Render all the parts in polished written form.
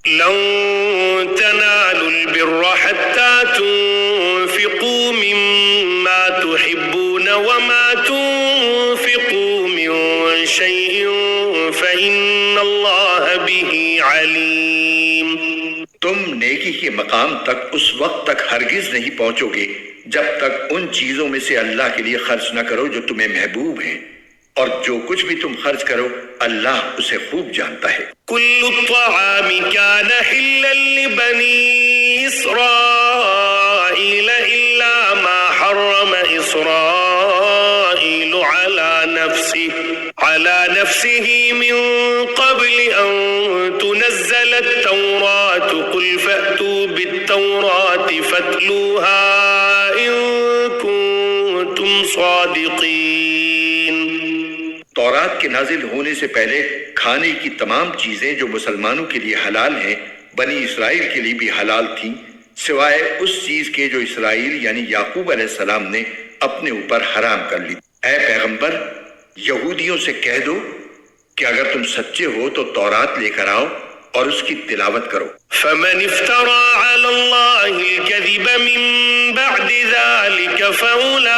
لن تنالوا البر حتى تنفقوا مما تحبون وما تنفقوا من شيء فإن الله به عليم۔ تم نیکی کے مقام تک اس وقت تک ہرگز نہیں پہنچو گے جب تک ان چیزوں میں سے اللہ کے لیے خرچ نہ کرو جو تمہیں محبوب ہیں، اور جو کچھ بھی تم خرچ کرو اللہ اسے خوب جانتا ہے۔ كل الطعام كان حلا لبني إسرائيل إلا ما حرم إسرائيل على نفسه من قبل أن تنزل التوراة قل فأتوا بالتوراة فاتلوها إن كنتم صادقين۔ تورات کے نازل ہونے سے پہلے کھانے کی تمام چیزیں جو مسلمانوں کے لیے حلال ہیں بنی اسرائیل کے لیے بھی حلال تھیں، سوائے اس چیز کے جو اسرائیل یعنی یعقوب علیہ السلام نے اپنے اوپر حرام کر لی۔ اے پیغمبر، یہودیوں سے کہہ دو کہ اگر تم سچے ہو تو تورات لے کر آؤ اور اس کی تلاوت کرو۔ فمن افترى على الله الكذب من بعد ذلك فأولئك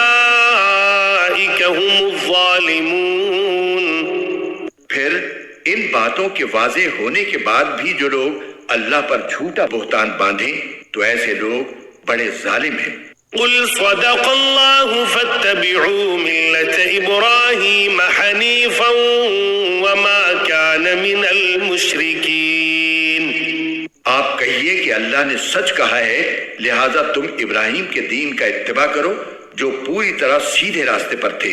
هم الظالمون۔ پھر ان باتوں کے واضح ہونے کے بعد بھی جو لوگ اللہ پر جھوٹا بہتان باندھیں تو ایسے لوگ بڑے ظالم ہیں۔ قل صدق الله فاتبعوا ملة إبراهيم حنيفا وما كان من المشركين۔ آپ کہیے کہ اللہ نے سچ کہا ہے، لہذا تم ابراہیم کے دین کا اتباع کرو جو پوری طرح سیدھے راستے پر تھے،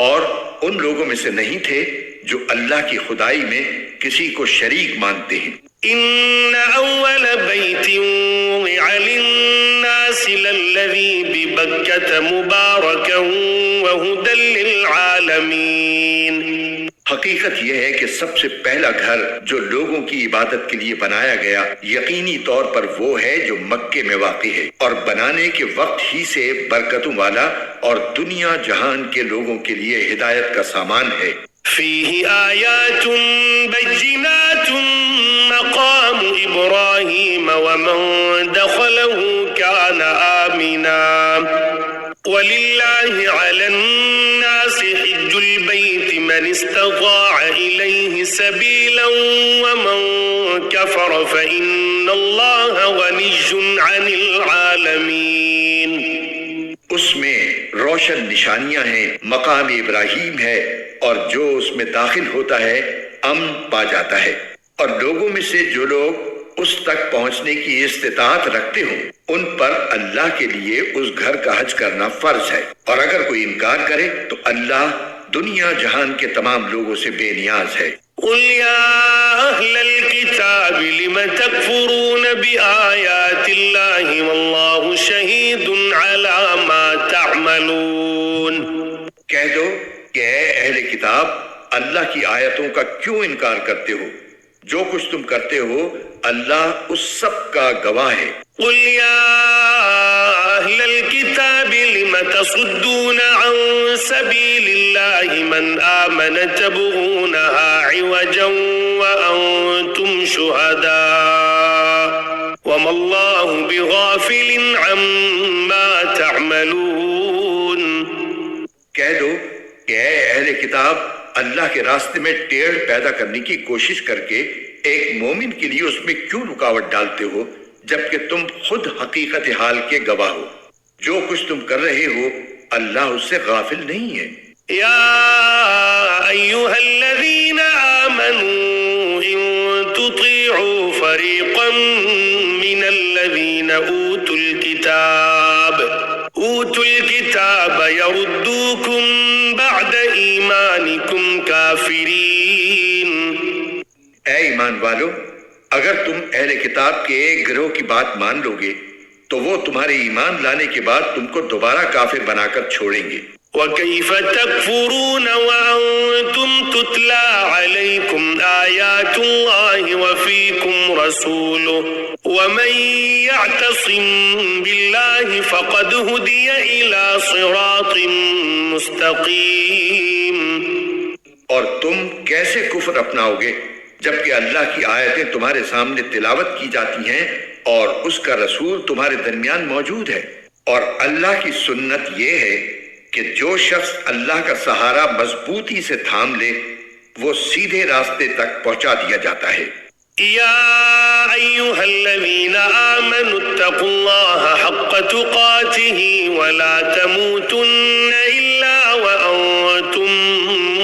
اور ان لوگوں میں سے نہیں تھے جو اللہ کی خدائی میں کسی کو شریک مانتے ہیں۔ ان اول بیت وضع للناس للذی ببکۃ مبارکا وہدی للعالمین۔ حقیقت یہ ہے کہ سب سے پہلا گھر جو لوگوں کی عبادت کے لیے بنایا گیا یقینی طور پر وہ ہے جو مکے میں واقع ہے، اور بنانے کے وقت ہی سے برکتوں والا اور دنیا جہان کے لوگوں کے لیے ہدایت کا سامان ہے۔ فیہ آیات بینات مقام ابراہیم ومن دخلہ کان آمنا وللہ علی الناس حج البیت من استطاع الیہ سبیلا ومن کفر فإن اللہ غنی عن العالمین۔ اس میں روشن نشانیاں ہیں، مقام ابراہیم ہے، اور جو اس میں داخل ہوتا ہے امن پا جاتا ہے، اور لوگوں میں سے جو لوگ اس تک پہنچنے کی استطاعت رکھتے ہوں ان پر اللہ کے لیے اس گھر کا حج کرنا فرض ہے، اور اگر کوئی انکار کرے تو اللہ دنیا جہان کے تمام لوگوں سے بے نیاز ہے۔ قل یا اہل الکتاب لم تکفرون بآیات اللہ واللہ شہید علی ما تعملون۔ کہہ دو کہ اے اہل کتاب، اللہ کی آیتوں کا کیوں انکار کرتے ہو؟ جو کچھ تم کرتے ہو اللہ اس سب کا گواہ ہے۔ قل یا اہل الکتاب لم تصدون عن سبیل اللہ من آمن تبغونها عوجا وانتم شہداء وما اللہ بغافل عما تعملون۔ کہہ دو کہ اے اہل کتاب، اللہ کے راستے میں ٹیڑھ پیدا کرنے کی کوشش کر کے ایک مومن کے لیے اس میں کیوں رکاوٹ ڈالتے ہو جبکہ تم خود حقیقت حال کے گواہ ہو؟ جو کچھ تم کر رہے ہو اللہ اس سے غافل نہیں ہے۔ یا ایھا الذین آمنوا ان تطیعوا فریقا من الذین اوتوا الکتاب یردوکم بعد ایمانکم کافرین۔ اے ایمان والو، اگر تم اہل کتاب کے ایک گروہ کی بات مان لو گے تو وہ تمہارے ایمان لانے کے بعد تم کو دوبارہ کافر بنا کر چھوڑیں گے۔ وَكَيْفَ تَكْفُرُونَ وَأَنْتُمْ تُتْلَى عَلَيْكُمْ آيَاتُ اللَّهِ وَفِيكُمْ رَسُولُهُ وَمَنْ يَعْتَصِمْ بِاللَّهِ فَقَدْ هُدِيَ إِلَى صِرَاطٍ مُسْتَقِيمٍ۔ اور تم کیسے کفر اپناؤ گے جبکہ اللہ کی آیتیں تمہارے سامنے تلاوت کی جاتی ہیں اور اس کا رسول تمہارے درمیان موجود ہے، اور اللہ کی سنت یہ ہے کہ جو شخص اللہ کا سہارا مضبوطی سے تھام لے وہ سیدھے راستے تک پہنچا دیا جاتا ہے۔ يا أيها الذين آمنوا اتقوا الله حق تقاته ولا تموتن إلا وأنتم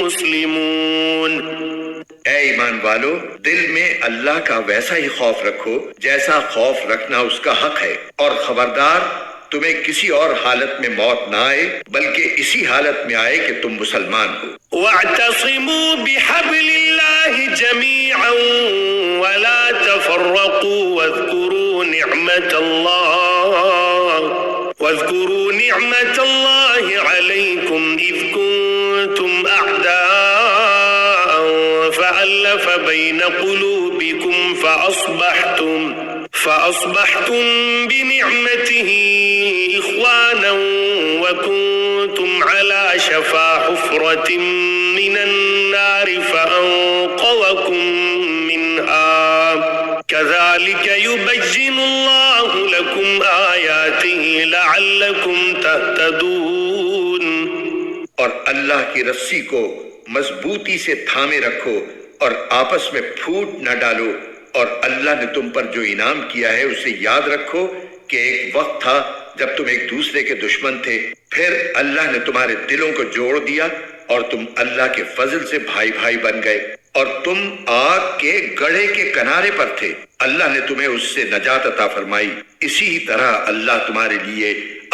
مسلمون۔ اے ایمان والو، دل میں اللہ کا ویسا ہی خوف رکھو جیسا خوف رکھنا اس کا حق ہے، اور خبردار تمہیں کسی اور حالت میں موت نہ آئے بلکہ اسی حالت میں آئے کہ تم مسلمان ہو۔ واعتصموا بحبل الله جميعا ولا تفرقوا واذكروا نعمة الله عليكم إذ كنتم أعداء فألف بين قلوبكم فأصبحتم بنعمته إخوانا وكنتم على شفا حفرة من النار فأنقذكم منها كذلك يبين الله لكم آياته لعلكم تهتدون۔ اور اللہ کی رسی کو مضبوطی سے تھامے رکھو اور آپس میں پھوٹ نہ ڈالو، اور اللہ نے تم پر جو انعام کیا ہے اسے یاد رکھو کہ ایک وقت تھا جب تم ایک دوسرے کے دشمن تھے، پھر اللہ نے تمہارے دلوں کو جوڑ دیا اور تم اللہ کے فضل سے بھائی بھائی بن گئے، اور تم آگ کے گڑھے کے کنارے پر تھے، اللہ نے تمہیں اس سے نجات عطا فرمائی۔ اسی طرح اللہ تمہارے لیے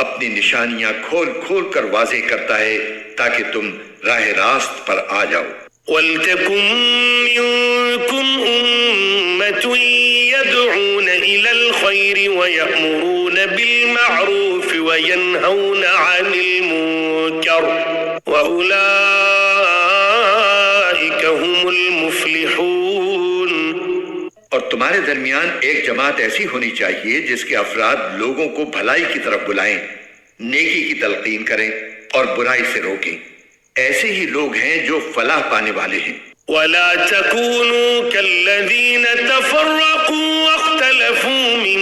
اپنی نشانیاں کھول کھول کر واضح کرتا ہے تاکہ تم راہ راست پر آ جاؤ۔ وَلْتَكُن مِّنكُمْ أُمَّةٌ يَدْعُونَ إِلَى الْخَيْرِ وَيَأْمُرُونَ بِالْمَعْرُوفِ وَيَنْهَوْنَ عَنِ الْمُنكَرِ وَأُولَئِكَ هُمُ الْمُفْلِحُونَ۔ اور تمہارے درمیان ایک جماعت ایسی ہونی چاہیے جس کے افراد لوگوں کو بھلائی کی طرف بلائیں، نیکی کی تلقین کریں اور برائی سے روکیں، ایسے ہی لوگ ہیں جو فلاح پانے والے ہیں۔ ولا تكونوا كالذين تفرقوا واختلفوا من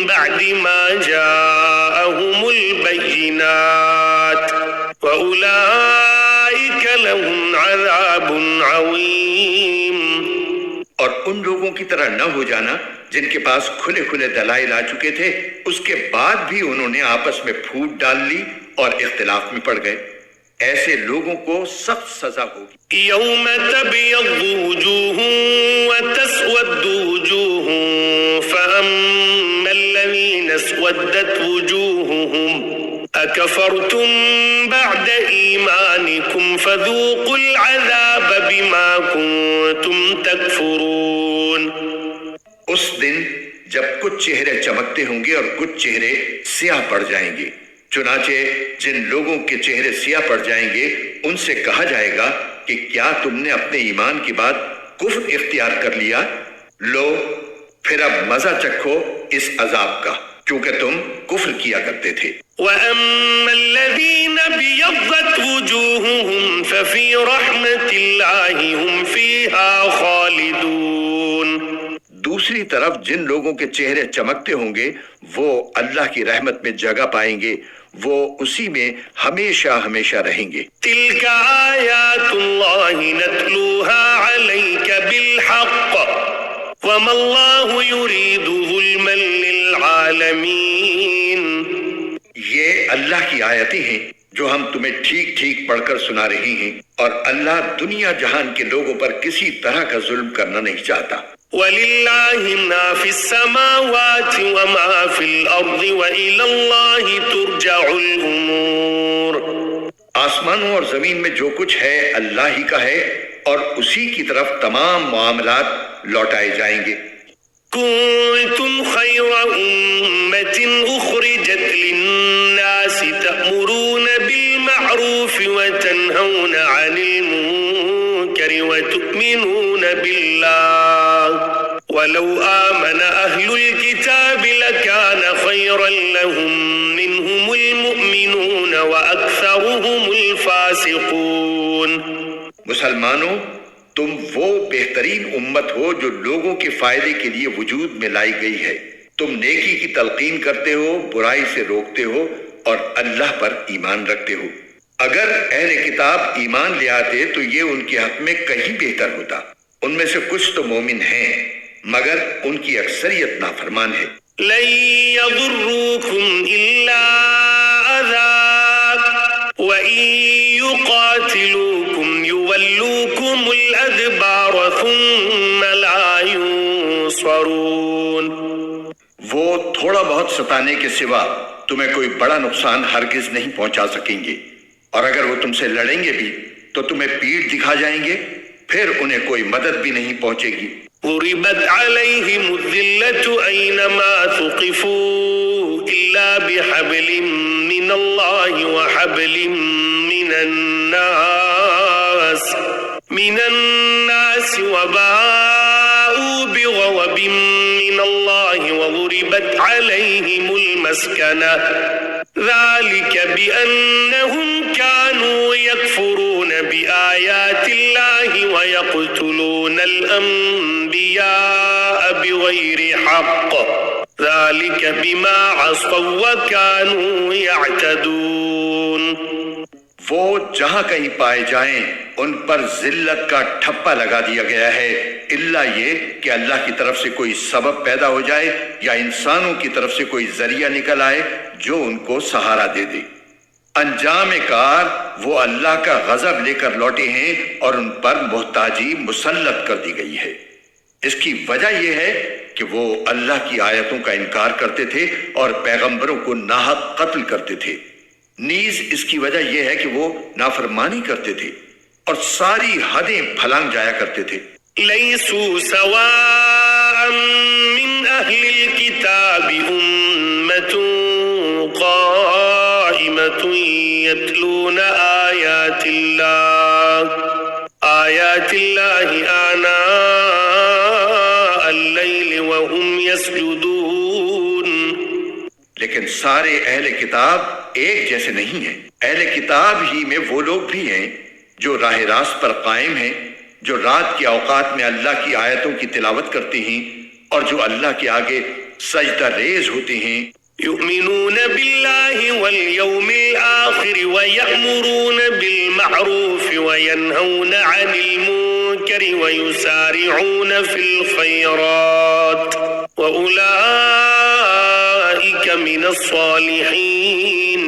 بعد ما جاءهم البينات وأولئك لهم عذاب عظيم۔ اور ان لوگوں کی طرح نہ ہو جانا جن کے پاس کھلے کھلے دلائل آ چکے تھے، اس کے بعد بھی انہوں نے آپس میں پھوٹ ڈال لی اور اختلاف میں پڑ گئے، ایسے لوگوں کو سخت سزا ہوگی۔ یوم تبیض وجوہ وتسود وجوہ فأما الذین اسودت وجوہهم اکفرتم بعد ایمانکم فذوقوا العذاب بما کنتم تکفرون۔ اس دن جب کچھ چہرے چمکتے ہوں گے اور کچھ چہرے سیاہ پڑ جائیں گے، چنانچہ جن لوگوں کے چہرے سیاہ پڑ جائیں گے ان سے کہا جائے گا کہ کیا تم نے اپنے ایمان کے بعد کفر اختیار کر لیا؟ لو پھر اب مزہ چکھو اس عذاب کا، کیونکہ تم کفر کیا کرتے تھے۔ وَأَمَّا الَّذِينَ بِيَضَّتْ وُجُوهُهُمْ فَفِي رَحْمَةِ اللَّهِ هُمْ فِيهَا خَالِدُونَ۔ دوسری طرف جن لوگوں کے چہرے چمکتے ہوں گے وہ اللہ کی رحمت میں جگہ پائیں گے، وہ اسی میں ہمیشہ ہمیشہ رہیں گے۔ تِلْكَ آیاتُ اللَّهِ نَتْلُوهَا عَلَيْكَ بِالْحَقِّ وَمَا اللَّهُ يُرِيدُ ظُلْمًا لِلْعَالَمِينَ۔ یہ اللہ کی آیتیں ہیں جو ہم تمہیں ٹھیک ٹھیک پڑھ کر سنا رہے ہیں، اور اللہ دنیا جہان کے لوگوں پر کسی طرح کا ظلم کرنا نہیں چاہتا۔ وَلِلَّهِ مَا فِي السَّمَاوَاتِ وَمَا فِي الْأَرْضِ وَإِلَى اللَّهِ تُرْجَعُ الْأُمُورُ۔ آسمانوں اور زمین میں جو کچھ ہے اللہ ہی کا ہے، اور اسی کی طرف تمام معاملات لوٹائے جائیں گے۔ كُنتُمْ خَيْرَ أُمَّةٍ أُخْرِجَتْ لِلنَّاسِ تَأْمُرُونَ بِالْمَعْرُوفِ وَتَنْهَوْنَ عَنِ الْمُنكَرِ وَتُؤْمِنُونَ بِاللَّهِ وَلَوْ آمَنَ أَهْلُ الْكِتَابِ لَكَانَ خَيْرًا لَهُمْ مِنْهُمُ الْمُؤْمِنُونَ وَأَكْثَرُهُمُ الْفَاسِقُونَ۔ مسلمانوں، تم وہ بہترین امت ہو جو لوگوں کے فائدے کے لیے وجود میں لائی گئی ہے۔ تم نیکی کی تلقین کرتے ہو، برائی سے روکتے ہو اور اللہ پر ایمان رکھتے ہو۔ اگر اہل کتاب ایمان لے آتے تو یہ ان کے حق میں کہیں بہتر ہوتا۔ ان میں سے کچھ تو مومن ہیں مگر ان کی اکثریت نافرمان ہے۔ لن يضروكم إلا أذى وإن يقاتلوكم يولوكم الأدبار ثم لا ينصرون۔ وہ تھوڑا بہت ستانے کے سوا تمہیں کوئی بڑا نقصان ہرگز نہیں پہنچا سکیں گے، اور اگر وہ تم سے لڑیں گے بھی تو تمہیں پیٹھ دکھا جائیں گے، پھر انہیں کوئی مدد بھی نہیں پہنچے گی۔ ضربت عليهم الذلة أينما ثقفوا إلا بحبل من الله وحبل من الناس وباءوا بغضب من الله وضربت عليهم المسكنة ذلك بأنهم كانوا يكفرون بآيات الله ويقتلون الأنبياء بغير حق ذلك بما عصوا وكانوا يعتدون۔ وہ جہاں کہیں پائے جائیں ان پر ذلت کا ٹھپا لگا دیا گیا ہے، الا یہ کہ اللہ کی طرف سے کوئی سبب پیدا ہو جائے یا انسانوں کی طرف سے کوئی ذریعہ نکل آئے جو ان کو سہارا دے دے۔ انجام کار وہ اللہ کا غضب لے کر لوٹے ہیں اور ان پر محتاجی مسلط کر دی گئی ہے۔ اس کی وجہ یہ ہے کہ وہ اللہ کی آیتوں کا انکار کرتے تھے اور پیغمبروں کو ناحق قتل کرتے تھے۔ نیز اس کی وجہ یہ ہے کہ وہ نافرمانی کرتے تھے اور ساری حدیں پھلانگ جایا کرتے تھے۔ لیسوا سواء من اہل الكتاب امت قائمت یتلون آیات اللہ آناء اللیل وهم یسجدون۔ لیکن سارے اہل کتاب ایک جیسے نہیں ہیں۔ اہل کتاب ہی میں وہ لوگ بھی ہیں جو راہ راست پر قائم ہیں، جو رات کے اوقات میں اللہ کی آیتوں کی تلاوت کرتے ہیں اور جو اللہ کے آگے سجدہ ریز ہوتے ہیں۔ یؤمنون باللہ والیوم الآخر ویأمرون بالمعروف وینہون عن المنکر ویسارعون فی الخیرات وأولئک من الصالحین۔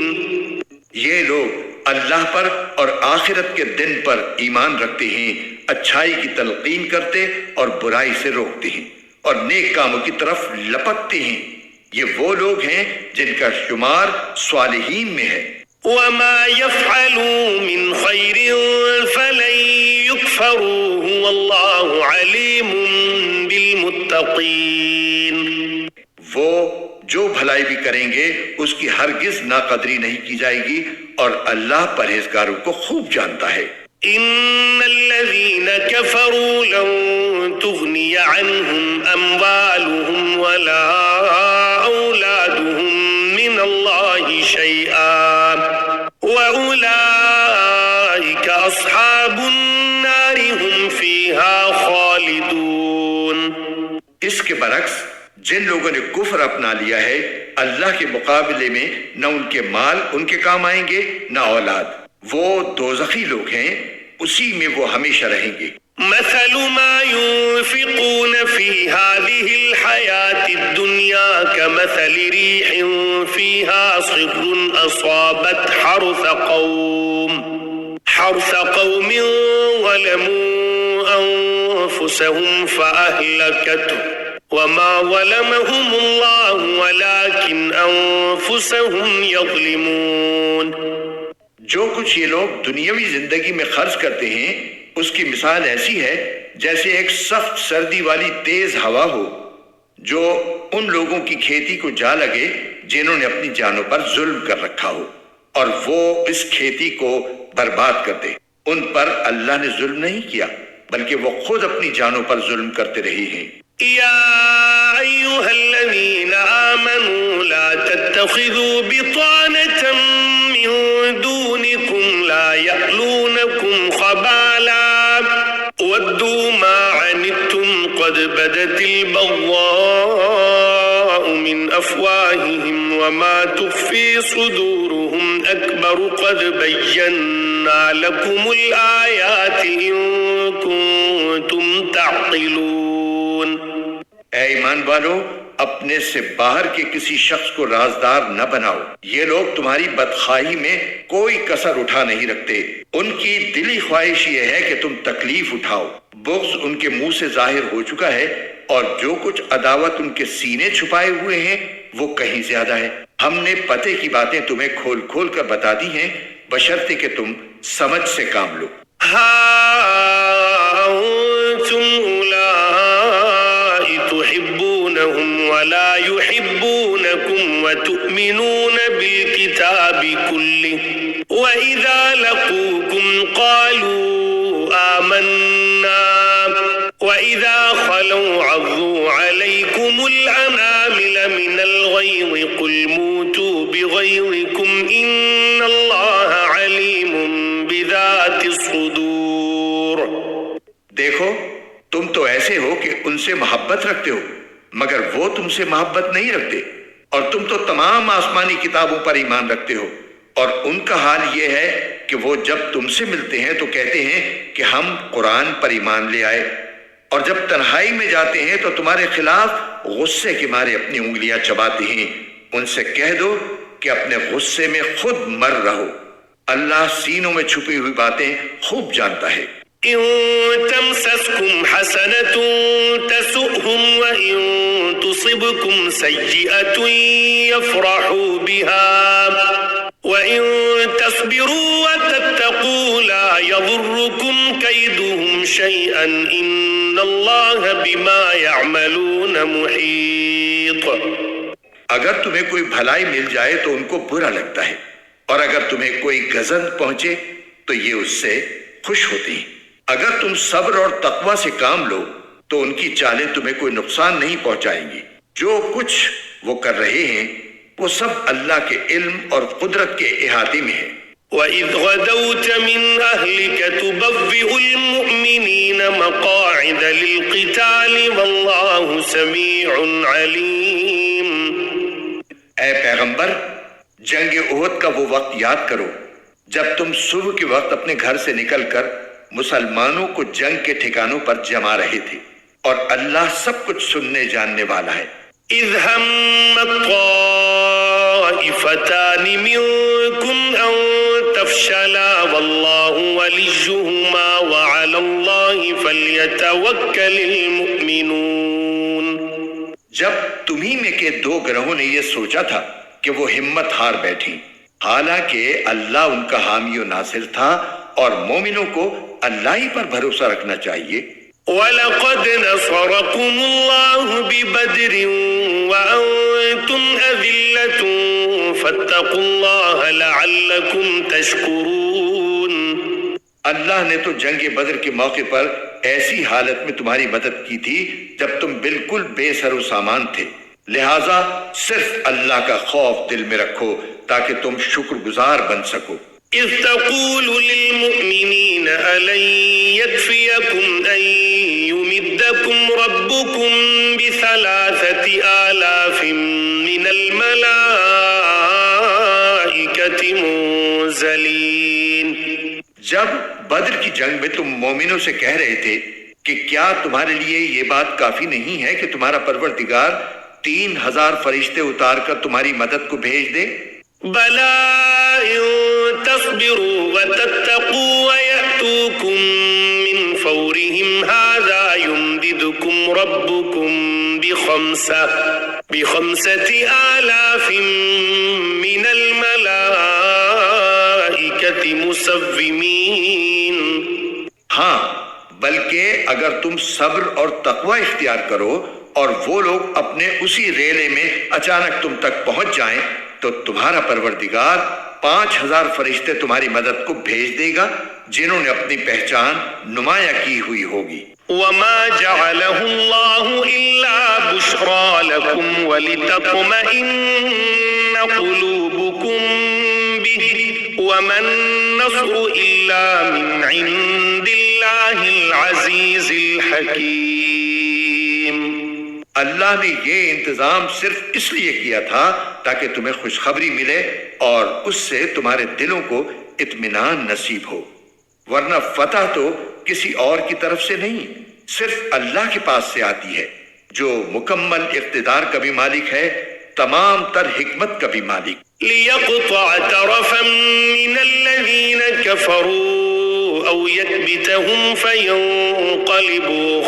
یہ لوگ اللہ پر اور آخرت کے دن پر ایمان رکھتے ہیں، اچھائی کی تلقین کرتے اور برائی سے روکتے ہیں اور نیک کاموں کی طرف لپکتے ہیں۔ یہ وہ لوگ ہیں جن کا شمار صالحین میں ہے۔ وما يفعلوا من خير فلن يكفروه والله عليم بالمتقين۔ وہ جو بھلائی بھی کریں گے اس کی ہرگز ناقدری نہیں کی جائے گی اور اللہ پرہیزگاروں کو خوب جانتا ہے۔ ان الذين كفروا لن تغني عنهم اموالهم ولا اولادهم من الله شيئا واولئك اصحاب النار هم فيها خالدون۔ اس کے برعکس جن لوگوں نے کفر اپنا لیا ہے اللہ کے مقابلے میں نہ ان کے مال ان کے کام آئیں گے نہ اولاد، وہ دوزخی لوگ ہیں، اسی میں وہ ہمیشہ رہیں گے۔ مثل ما ينفقون في هذه الحياة الدنيا كمثل ريح فيها صر أصابت حرث قوم ظلموا أنفسهم فأهلكته وما ظلمهم الله ولكن أنفسهم يظلمون۔ جو کچھ یہ لوگ دنیاوی زندگی میں خرچ کرتے ہیں اس کی مثال ایسی ہے جیسے ایک سخت سردی والی تیز ہوا ہو جو ان لوگوں کی کھیتی کو جا لگے جنہوں نے اپنی جانوں پر ظلم کر رکھا ہو اور وہ اس کھیتی کو برباد کر دے۔ ان پر اللہ نے ظلم نہیں کیا بلکہ وہ خود اپنی جانوں پر ظلم کرتے رہے ہیں۔ يا أيها الذين آمنوا لا تتخذوا بطانة من دونكم لا يألونكم خبالا ودوا قد بدت البغضاء من أفواههم وما تخفي صدورهم أكبر قد بينا لكم الآيات إن كنتم تعقلون. اے ایمان والو، اپنے سے باہر کے کسی شخص کو رازدار نہ بناؤ. یہ لوگ تمہاری بدخواہی میں کوئی کسر اٹھا نہیں رکھتے. ان کی دلی خواہش یہ ہے کہ تم تکلیف اٹھاؤ. بغض ان کے منہ سے ظاہر ہو چکا ہے اور جو کچھ عداوت ان کے سینے چھپائے ہوئے ہیں وہ کہیں زیادہ ہے. ہم نے پتے کی باتیں تمہیں کھول کھول کر بتا دی ہیں بشرطے کہ تم سمجھ سے کام لو. ولا يحبونكم وتؤمنون بالكتاب كله وإذا لقوكم قالوا آمنا وإذا خلوا عضوا عليكم الأنامل من الغيظ قل موتوا بغيظكم إن الله عليم بذات الصدور. دیکھو تم تو ایسے ہو کہ ان سے محبت رکھتے ہو مگر وہ تم سے محبت نہیں رکھتے، اور تم تو تمام آسمانی کتابوں پر ایمان رکھتے ہو. اور ان کا حال یہ ہے کہ وہ جب تم سے ملتے ہیں تو کہتے ہیں کہ ہم قرآن پر ایمان لے آئے، اور جب تنہائی میں جاتے ہیں تو تمہارے خلاف غصے کے مارے اپنی انگلیاں چباتے ہیں. ان سے کہہ دو کہ اپنے غصے میں خود مر رہو، اللہ سینوں میں چھپی ہوئی باتیں خوب جانتا ہے. إن تمسسكم حسنة تسؤهم وإن تصبكم سيئة يفرحوا بها وإن تصبروا وتتقوا لا يضركم كيدهم شيئا إن الله بما يعملون محيط. اگر تمہیں کوئی بھلائی مل جائے تو ان کو برا لگتا ہے، اور اگر تمہیں کوئی گزند پہنچے تو یہ اس سے خوش ہوتی ہیں. اگر تم صبر اور تقوی سے کام لو تو ان کی چالیں تمہیں کوئی نقصان نہیں پہنچائیں گی. جو کچھ وہ کر رہے ہیں وہ سب اللہ کے علم اور قدرت کے احاطے میں ہے. وَإِذْ غَدَوْتَ مِنْ أَهْلِكَ تُبَوِّئُ الْمُؤْمِنِينَ مَقَاعِدَ لِلْقِتَالِ وَاللَّهُ سَمِيعٌ عَلِيمٌ. اے پیغمبر، جنگ احد کا وہ وقت یاد کرو جب تم صبح کے وقت اپنے گھر سے نکل کر مسلمانوں کو جنگ کے ٹھکانوں پر جما رہے تھے، اور اللہ سب کچھ سننے جاننے والا ہے. اذ هم الطائفتان منكم ان تفشلا والله وليهما وعلى الله فليتوكل المؤمنون. جب تمہیں میں کے دو گروہوں نے یہ سوچا تھا کہ وہ ہمت ہار بیٹھی، حالانکہ اللہ ان کا حامی و ناصر تھا، اور مومنوں کو اللہ ہی پر بھروسہ رکھنا چاہیے. وَلَقَدْ نَصَرَكُمُ اللَّهُ بِبَدْرٍ وَأَنْتُمْ أَذِلَّةٌ فَاتَّقُوا اللَّهَ لَعَلَّكُمْ تَشْكُرُونَ. اللہ نے تو جنگ بدر کے موقع پر ایسی حالت میں تمہاری مدد کی تھی جب تم بالکل بے سر و سامان تھے، لہٰذا صرف اللہ کا خوف دل میں رکھو تاکہ تم شکر گزار بن سکو. اذ تقول للمؤمنين ألن يكفيكم أن يمدكم ربكم ب3,000 من الملائكة منزلين. جب بدر کی جنگ میں تم مومنوں سے کہہ رہے تھے کہ کیا تمہارے لیے یہ بات کافی نہیں ہے کہ تمہارا پروردگار 3,000 فرشتے اتار کر تمہاری مدد کو بھیج دے؟ بَلَا إِن تَصْبِرُوا وَتَتَّقُوا وَيَأْتُوكُم مِّن فَوْرِهِمْ هَٰذَا يُمْدِدْكُمْ رَبُّكُم ب5,000 مِّنَ الْمَلَائِكَةِ مُسَوِّمِينَ. ہاں، بلکہ اگر تم صبر اور تقوی اختیار کرو اور وہ لوگ اپنے اسی ریلے میں اچانک تم تک پہنچ جائیں تو تمہارا پروردگار 5,000 فرشتے تمہاری مدد کو بھیج دے گا جنہوں نے اپنی پہچان نمایاں کی ہوئی ہوگی. وَمَا جَعَلَهُ اللَّهُ إِلَّا بُشْرَىٰ لَكُمْ وَلِتَطْمَئِنَّ قُلُوبُكُم بِهِ وَمَا النَّصْرُ إِلَّا مِنْ عِندِ اللَّهِ الْعَزِيزِ الْحَكِيمِ. اللہ نے یہ انتظام صرف اس لیے کیا تھا تاکہ تمہیں خوشخبری ملے اور اس سے تمہارے دلوں کو اطمینان نصیب ہو، ورنہ فتح تو کسی اور کی طرف سے نہیں، صرف اللہ کے پاس سے آتی ہے، جو مکمل اقتدار کا بھی مالک ہے، تمام تر حکمت کا بھی مالک۔ ليقطع طرفا من الذين كفروا أو يكبتهم فينقلبوا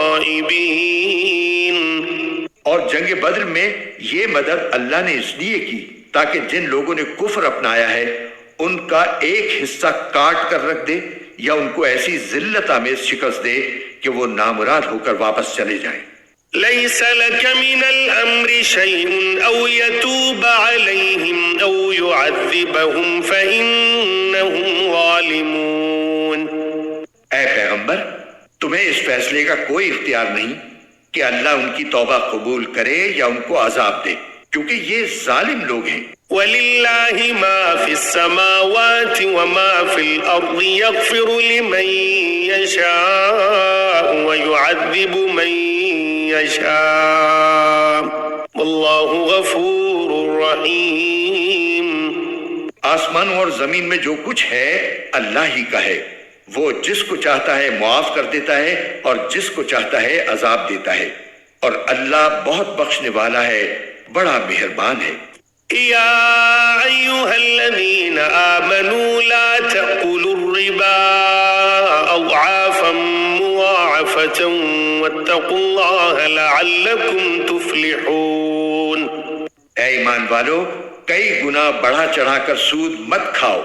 خائبين۔ اور جنگ بدر میں یہ مدد اللہ نے اس لیے کی تاکہ جن لوگوں نے کفر اپنایا ہے ان کا ایک حصہ کاٹ کر رکھ دے یا ان کو ایسی ذلت آمیز شکست دے کہ وہ نامراد ہو کر واپس چلے جائیں۔ ليس لك من الأمر شيء أو يتوب عليهم أو يعذبهم فإنهم ظالمون۔ اے پیغمبر، تمہیں اس فیصلے کا کوئی اختیار نہیں کہ اللہ ان کی توبہ قبول کرے یا ان کو عذاب دے، کیونکہ یہ ظالم لوگ ہیں۔ وَلِلَّهِ مَا فِي السَّمَاوَاتِ وَمَا فِي الْأَرْضِ يَغْفِرُ لِمَن يَشَاءُ وَيُعَذِّبُ مَن يَشَاءُ وَاللَّهُ غَفُورٌ رَحِيمٌ۔ آسمانوں اور زمین میں جو کچھ ہے اللہ ہی کا ہے، وہ جس کو چاہتا ہے معاف کر دیتا ہے اور جس کو چاہتا ہے عذاب دیتا ہے، اور اللہ بہت بخشنے والا ہے، بڑا مہربان ہے۔ يا أيها الذين آمنوا لا تأكلوا الربا أضعافا مضاعفة واتقوا الله لعلكم تفلحون۔ اے ایمان والو، کئی گنا بڑھا چڑھا کر سود مت کھاؤ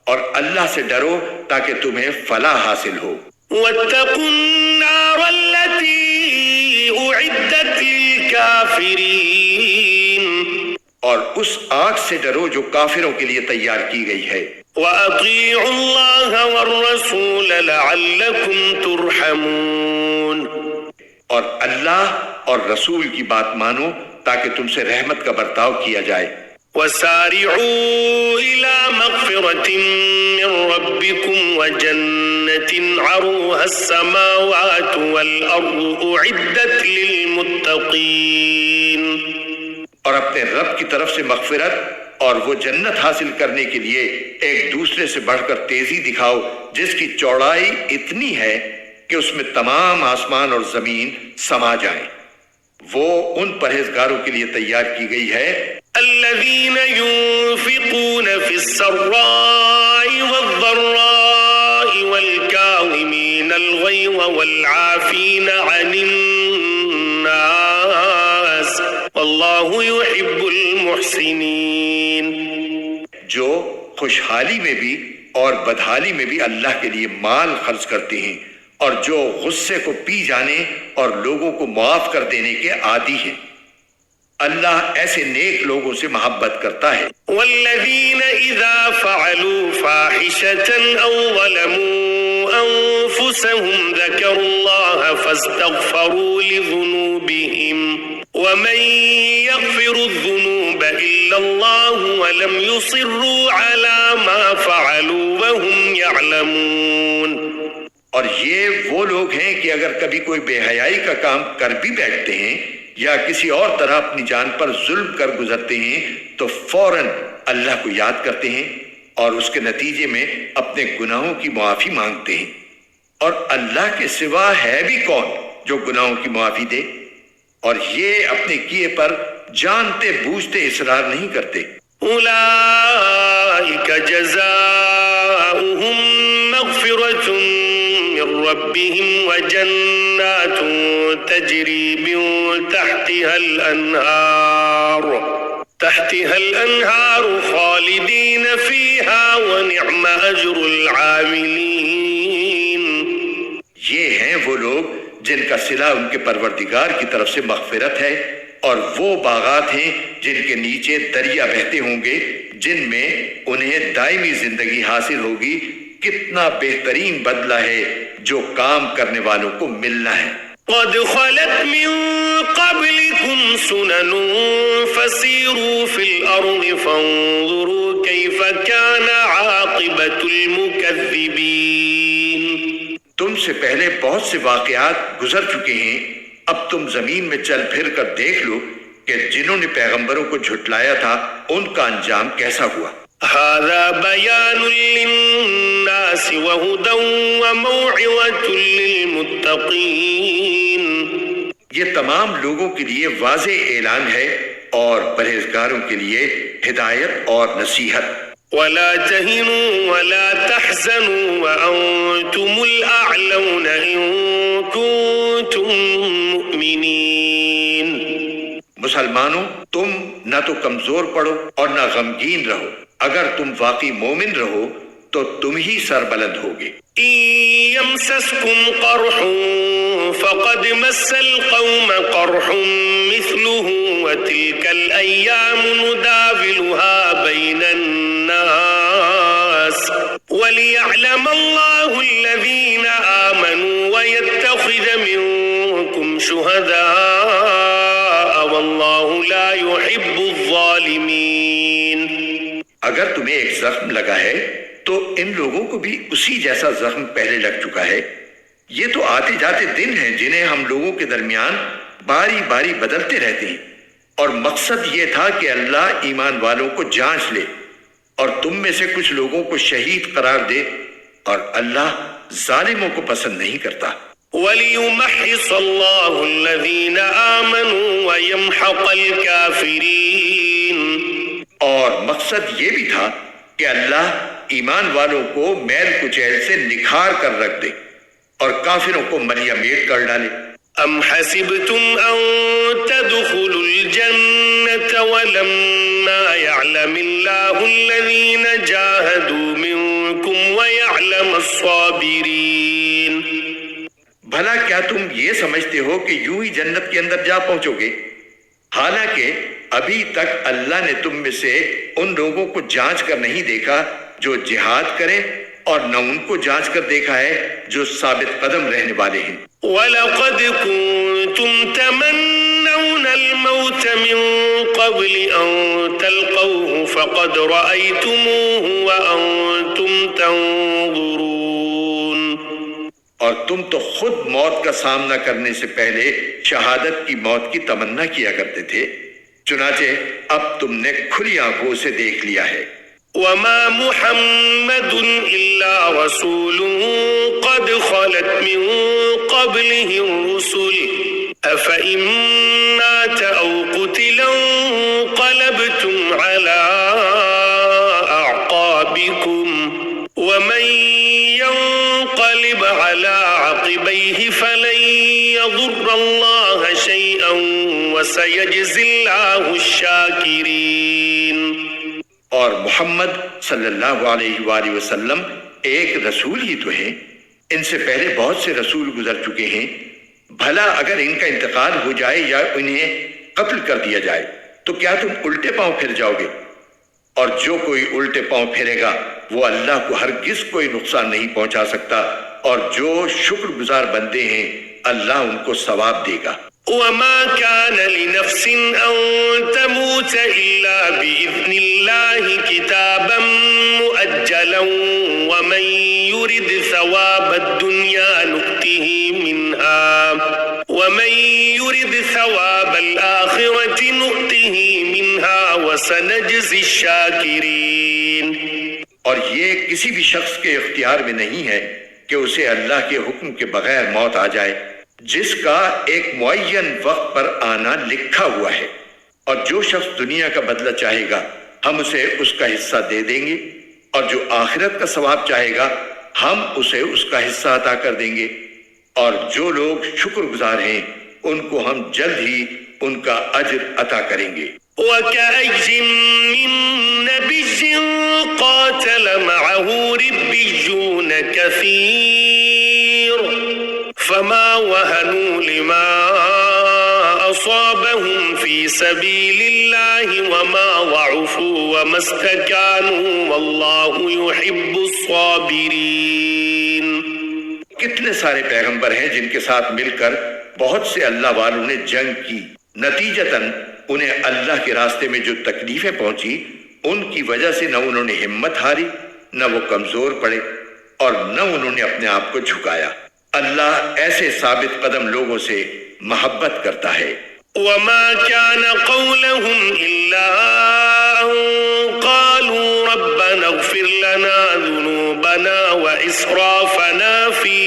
اور اللہ سے ڈرو تاکہ تمہیں فلاح حاصل ہو۔ واتقوا النار التي أعدت للكافرين۔ اور اس آگ سے ڈرو جو کافروں کے لیے تیار کی گئی ہے۔ وَأَطِيعُوا اللَّهَ وَالرَّسُولَ لَعَلَّكُمْ تُرْحَمُونَ۔ اور اللہ اور رسول کی بات مانو تاکہ تم سے رحمت کا برتاؤ کیا جائے۔ وَسَارِعُوا إِلَى مَغْفِرَةٍ مِّن رَّبِّكُمْ وَجَنَّةٍ عَرْضُهَا السَّمَاوَاتُ وَالْأَرْضُ أُعِدَّتْ لِلْمُتَّقِينَ۔ اور اپنے رب کی طرف سے مغفرت اور وہ جنت حاصل کرنے کے لیے ایک دوسرے سے بڑھ کر تیزی دکھاؤ جس کی چوڑائی اتنی ہے کہ اس میں تمام آسمان اور زمین سما جائیں، وہ ان پرہیزگاروں کے لیے تیار کی گئی ہے۔ الذين ينفقون في السراء والضراء والكاظمين الغيظ والعافين عن الناس والله يحب المحسنين۔ جو خوشحالی میں بھی اور بدحالی میں بھی اللہ کے لیے مال خرچ کرتے ہیں اور جو غصے کو پی جانے اور لوگوں کو معاف کر دینے کے عادی ہیں، اللہ ایسے نیک لوگوں سے محبت کرتا ہے۔ والذین اذا فعلوا فاحشة او ظلموا انفسهم ذکروا اللہ فاستغفروا لذنوبهم ومن يغفر الذنوب الا اللہ ولم يصروا على ما فعلوا وهم يعلمون۔ اور یہ وہ لوگ ہیں کہ اگر کبھی کوئی بے حیائی کا کام کر بھی بیٹھتے ہیں یا کسی اور طرح اپنی جان پر ظلم کر گزرتے ہیں تو فوراً اللہ کو یاد کرتے ہیں اور اس کے نتیجے میں اپنے گناہوں کی معافی مانگتے ہیں، اور اللہ کے سوا ہے بھی کون جو گناہوں کی معافی دے، اور یہ اپنے کیے پر جانتے بوجھتے اصرار نہیں کرتے۔ اولئک جزاؤہم مغفرۃ من ربهم وجنات تجری من تحتها الانہار خالدین فیہا ونعم اجر العاملین۔ یہ ہیں وہ لوگ جن کا صلہ ان کے پروردگار کی طرف سے مغفرت ہے، اور وہ باغات ہیں جن کے نیچے دریا بہتے ہوں گے جن میں انہیں دائمی زندگی حاصل ہوگی۔ کتنا بہترین بدلہ ہے جو کام کرنے والوں کو ملنا ہے۔ قد خلت من قبلكم سنن فسيروا في الأرض فانظروا كيف كان عاقبة المكذبين۔ تم سے پہلے بہت سے واقعات گزر چکے ہیں، اب تم زمین میں چل پھر کر دیکھ لو کہ جنہوں نے پیغمبروں کو جھٹلایا تھا ان کا انجام کیسا ہوا۔ هذا بيان للناس وهدى وموعظة للمتقين۔ یہ تمام لوگوں کے لیے واضح اعلان ہے اور پرہیزگاروں کے لیے ہدایت اور نصیحت۔ ولا تهنوا ولا تحزنوا وأنتم الأعلون إن كنتم مؤمنين۔ مسلمانوں، تم نہ تو کمزور پڑو اور نہ غمگین رہو، اگر تم واقعی مومن رہو تو تم ہی سربلند ہوگے۔ إن يمسسكم قرح فقد مس القوم قرح مثله وتلك الأيام نداولها بين الناس وليعلم الله الذين آمنوا ويتخذ منكم شهداء والله لا يحب الظالمين۔ اگر تمہیں ایک زخم لگا ہے تو ان لوگوں کو بھی اسی جیسا زخم پہلے لگ چکا ہے۔ یہ تو آتے جاتے دن ہیں جنہیں ہم لوگوں کے درمیان باری باری بدلتے رہتے ہیں، اور مقصد یہ تھا کہ اللہ ایمان والوں کو جانچ لے اور تم میں سے کچھ لوگوں کو شہید قرار دے، اور اللہ ظالموں کو پسند نہیں کرتا۔ وَلِيُمَحِّصَ اللَّهُ الَّذِينَ آمَنُوا وَيَمْحَقَ الْكَافِرِينَ۔ اور مقصد یہ بھی تھا کہ اللہ ایمان والوں کو میل کچیل سے نکھار کر رکھ دے اور کافروں کو ملیا میٹ کر ڈالے۔ أَمْ حَسِبْتُمْ أَن تَدْخُلُوا الْجَنَّةَ وَلَمَّا يَعْلَمِ اللَّهُ الَّذِينَ جَاهَدُوا مِنكُمْ وَيَعْلَمَ الصَّابِرِينَ۔ بھلا کیا تم یہ سمجھتے ہو کہ یوں ہی جنت کے اندر جا پہنچو گے، حالانکہ ابھی تک اللہ نے تم میں سے ان لوگوں کو جانچ کر نہیں دیکھا جو جہاد کریں، اور نہ ان کو جانچ کر دیکھا ہے جو ثابت قدم رہنے والے ہیں۔ وَلَقَدْ كُنْتُمْ تَمَنَّوْنَ الْمَوْتَ مِنْ قَبْلِ أَنْ تَلْقَوْهُ فَقَدْ رَأَيْتُمُوهُ وَأَنْتُمْ تَنْظُرُونَ۔ اور تم تو خود موت کا سامنا کرنے سے پہلے شہادت کی موت کی تمنا کیا کرتے تھے، چنانچہ اب تم نے کھلی آنکھوں سے دیکھ لیا ہے۔ وَمَا مُحَمَّدٌ إِلَّا رَسُولٌ قَدْ خَلَتْ مِن قَبْلِهِ الرُّسُلُ أَفَإِن مَّاتَ أَوْ قُتِلَ انقَلَبْتُمْ عَلَىٰ أَعْقَابِكُمْ وَمَن يَنقَلِبْ عَلَىٰ عَقِبَيْهِ فَلَن يَضُرَّ اللَّهَ شَيْئًا وَسَيَجْزِي اللَّهُ الشَّاكِرِينَ۔ اور محمد صلی اللہ علیہ وآلہ وسلم ایک رسول ہی تو ہیں، ان سے پہلے بہت سے رسول گزر چکے ہیں، بھلا اگر ان کا انتقال ہو جائے یا انہیں قتل کر دیا جائے تو کیا تم الٹے پاؤں پھر جاؤ گے؟ اور جو کوئی الٹے پاؤں پھرے گا وہ اللہ کو ہرگز کوئی نقصان نہیں پہنچا سکتا، اور جو شکر گزار بندے ہیں اللہ ان کو ثواب دے گا۔ وَمَا كَانَ لِنَفْسٍ أَن تَمُوتَ إِلَّا بِإِذْنِ اللَّهِ كِتَابًا مُؤَجَّلًا وَمَن يُرِدْ ثَوَابَ الدُّنْيَا نُؤْتِهِ مِنْهَا وَمَن يُرِدْ ثَوَابَ الْآخِرَةِ نُؤْتِهِ مِنْهَا وَسَنَجْزِي الشَّاكِرِينَ۔ اور یہ کسی بھی شخص کے اختیار میں نہیں ہے کہ اسے اللہ کے حکم کے بغیر موت آ جائے، جس کا ایک معین وقت پر آنا لکھا ہوا ہے، اور جو شخص دنیا کا بدلہ چاہے گا ہم اسے اس کا حصہ دے دیں گے، اور جو آخرت کا ثواب چاہے گا ہم اسے اس کا حصہ عطا کر دیں گے، اور جو لوگ شکر گزار ہیں ان کو ہم جلد ہی ان کا اجر عطا کریں گے۔ وَكَأَيٍّ مِّن نَّبِيٍّ قَاتَلَ مَعَهُ رِبِّيُّونَ كَثِيرٌ فَمَا وَهَنُوا لِمَا أَصَابَهُمْ فِي سَبِيلِ اللَّهِ وَمَا ضَعُفُوا وَمَا اسْتَكَانُوا وَاللَّهُ يُحِبُّ الصَّابِرِينَ۔ کتنے سارے پیغمبر ہیں جن کے ساتھ مل کر بہت سے اللہ والوں نے جنگ کی، نتیجتاً انہیں اللہ کے راستے میں جو تکلیفیں پہنچی ان کی وجہ سے نہ انہوں نے ہمت ہاری، نہ وہ کمزور پڑے، اور نہ انہوں نے اپنے آپ کو جھکایا۔ اللہ ایسے ثابت قدم لوگوں سے محبت کرتا ہے۔ وما كان قولهم إلا أن قالوا ربنا اغفر لنا ذنوبنا وإسرافنا في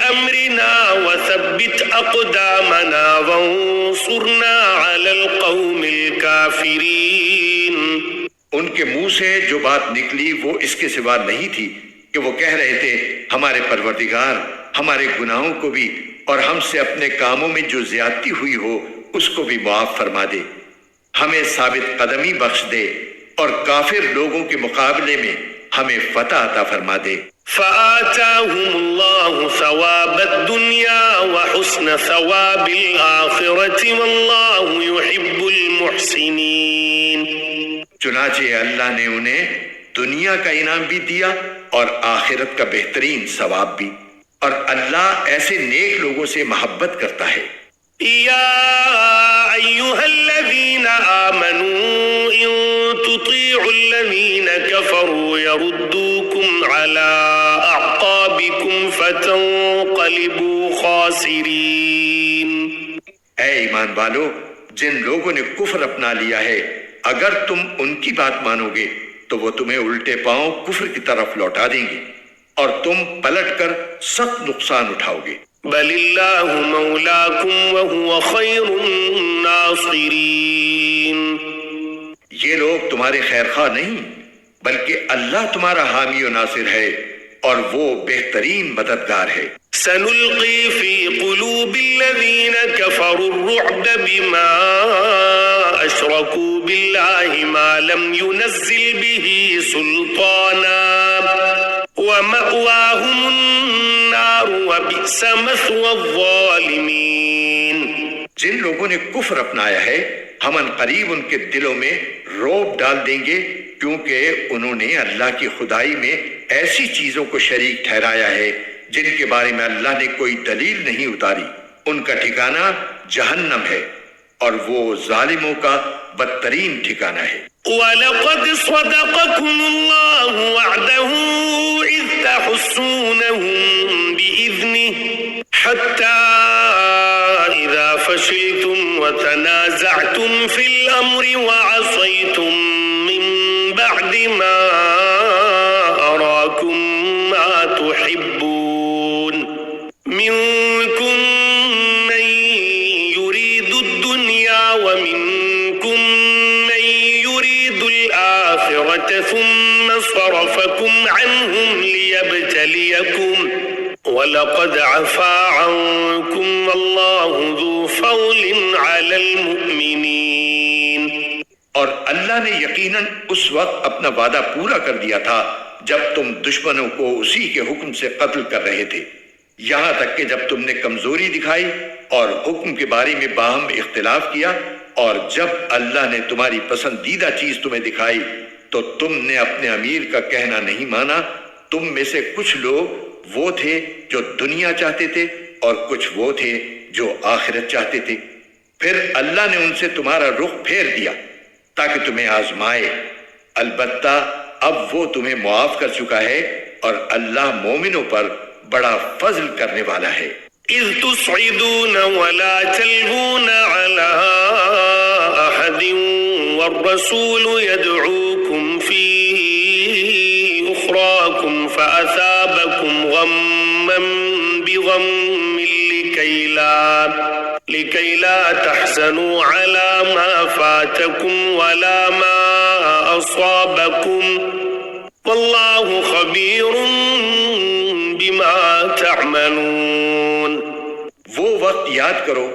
أمرنا وثبت أقدامنا وانصرنا على القوم الكافرين۔ ان کے منہ سے جو بات نکلی وہ اس کے سوا نہیں تھی کہ وہ کہہ رہے تھے ہمارے پروردگار ہمارے گناہوں کو بھی اور ہم سے اپنے کاموں میں جو زیادتی ہوئی ہو اس کو بھی معاف فرما دے، ہمیں ثابت قدمی بخش دے اور کافر لوگوں کے مقابلے میں ہمیں فتح عطا فرما دے۔ فآتاهم الله ثواب الدنيا وحسن ثواب الآخرة والله يحب المحسنين۔ چنانچہ اللہ نے انہیں دنیا کا انعام بھی دیا اور آخرت کا بہترین ثواب بھی، اور اللہ ایسے نیک لوگوں سے محبت کرتا ہے۔ یا ایھا الذین آمنوا ان تطیعوا الذین کفروا یردوکم علی اعقابکم فتنقلبوا خاسرین۔ اے ایمان والو، جن لوگوں نے کفر اپنا لیا ہے اگر تم ان کی بات مانو گے تو وہ تمہیں الٹے پاؤں کفر کی طرف لوٹا دیں گے اور تم پلٹ کر سخت نقصان اٹھاؤ گے۔ بل اللہ مولاکم وہو خیر الناصرین۔ یہ لوگ تمہارے خیر خواہ نہیں بلکہ اللہ تمہارا حامی و ناصر ہے اور وہ بہترین مددگار ہے۔ سنلقی فی قلوب الذین کفروا الرعب بما اشرکوا باللہ ما لم ينزل به سلطانا ومأواهم النار وبئس مثوى الظالمین۔ جن لوگوں نے کفر اپنایا ہے ہم ان قریب ان کے دلوں میں رعب ڈال دیں گے کیونکہ انہوں نے اللہ کی خدائی میں ایسی چیزوں کو شریک ٹھہرایا ہے جن کے بارے میں اللہ نے کوئی دلیل نہیں اتاری۔ ان کا ٹھکانہ جہنم ہے اور وہ ظالموں کا بدترین ٹھکانہ ہے۔ وَلَقَدْ صَدَقَكُمُ اللَّهُ وَعْدَهُ إِذْ تَحُسُّونَهُم بِإِذْنِهِ حَتَّى إِذَا فَشِلْتُمْ وَتَنَازَعْتُمْ فِي الْأَمْرِ وَعَصَيْتُمْ مِنْ بَعْدِ مَا أَرَاكُمْ مَا تُحِبُّونَ مِنْكُمْ مَنْ يُرِيدُ الدُّنْيَا وَمِنْكُمْ مَنْ يُرِيدُ الْآخِرَةَ ثُمَّ صَرَفَكُمْ عَنْهُمْ لِيَبْتَلِيَكُمْ وَلَقَدْ عَفَا عَنْكُمْ وَاللَّهُ ذُو فَضْلٍ عَلَى الْمُؤْمِنِينَ۔ اور اللہ نے یقیناً اس وقت اپنا وعدہ پورا کر دیا تھا جب تم دشمنوں کو اسی کے حکم سے قتل کر رہے تھے، یہاں تک کہ جب تم نے کمزوری دکھائی اور حکم کے بارے میں باہم اختلاف کیا، اور جب اللہ نے تمہاری پسندیدہ چیز تمہیں دکھائی تو تم نے اپنے امیر کا کہنا نہیں مانا۔ تم میں سے کچھ لوگ وہ تھے جو دنیا چاہتے تھے اور کچھ وہ تھے جو آخرت چاہتے تھے، پھر اللہ نے ان سے تمہارا رخ پھیر دیا تاکہ تمہیں آزمائے، البتہ اب وہ تمہیں معاف کر چکا ہے اور اللہ مومنوں پر بڑا فضل کرنے والا ہے۔ اذ تصعدون ولا تلوون على احد والرسول يدعوكم في اخراكم فاثابكم غما بغم لكي لا تحزنوا على ما فاتكم ولا ما اصابكم والله خبير بما تعملون۔ وہ وقت یاد کرو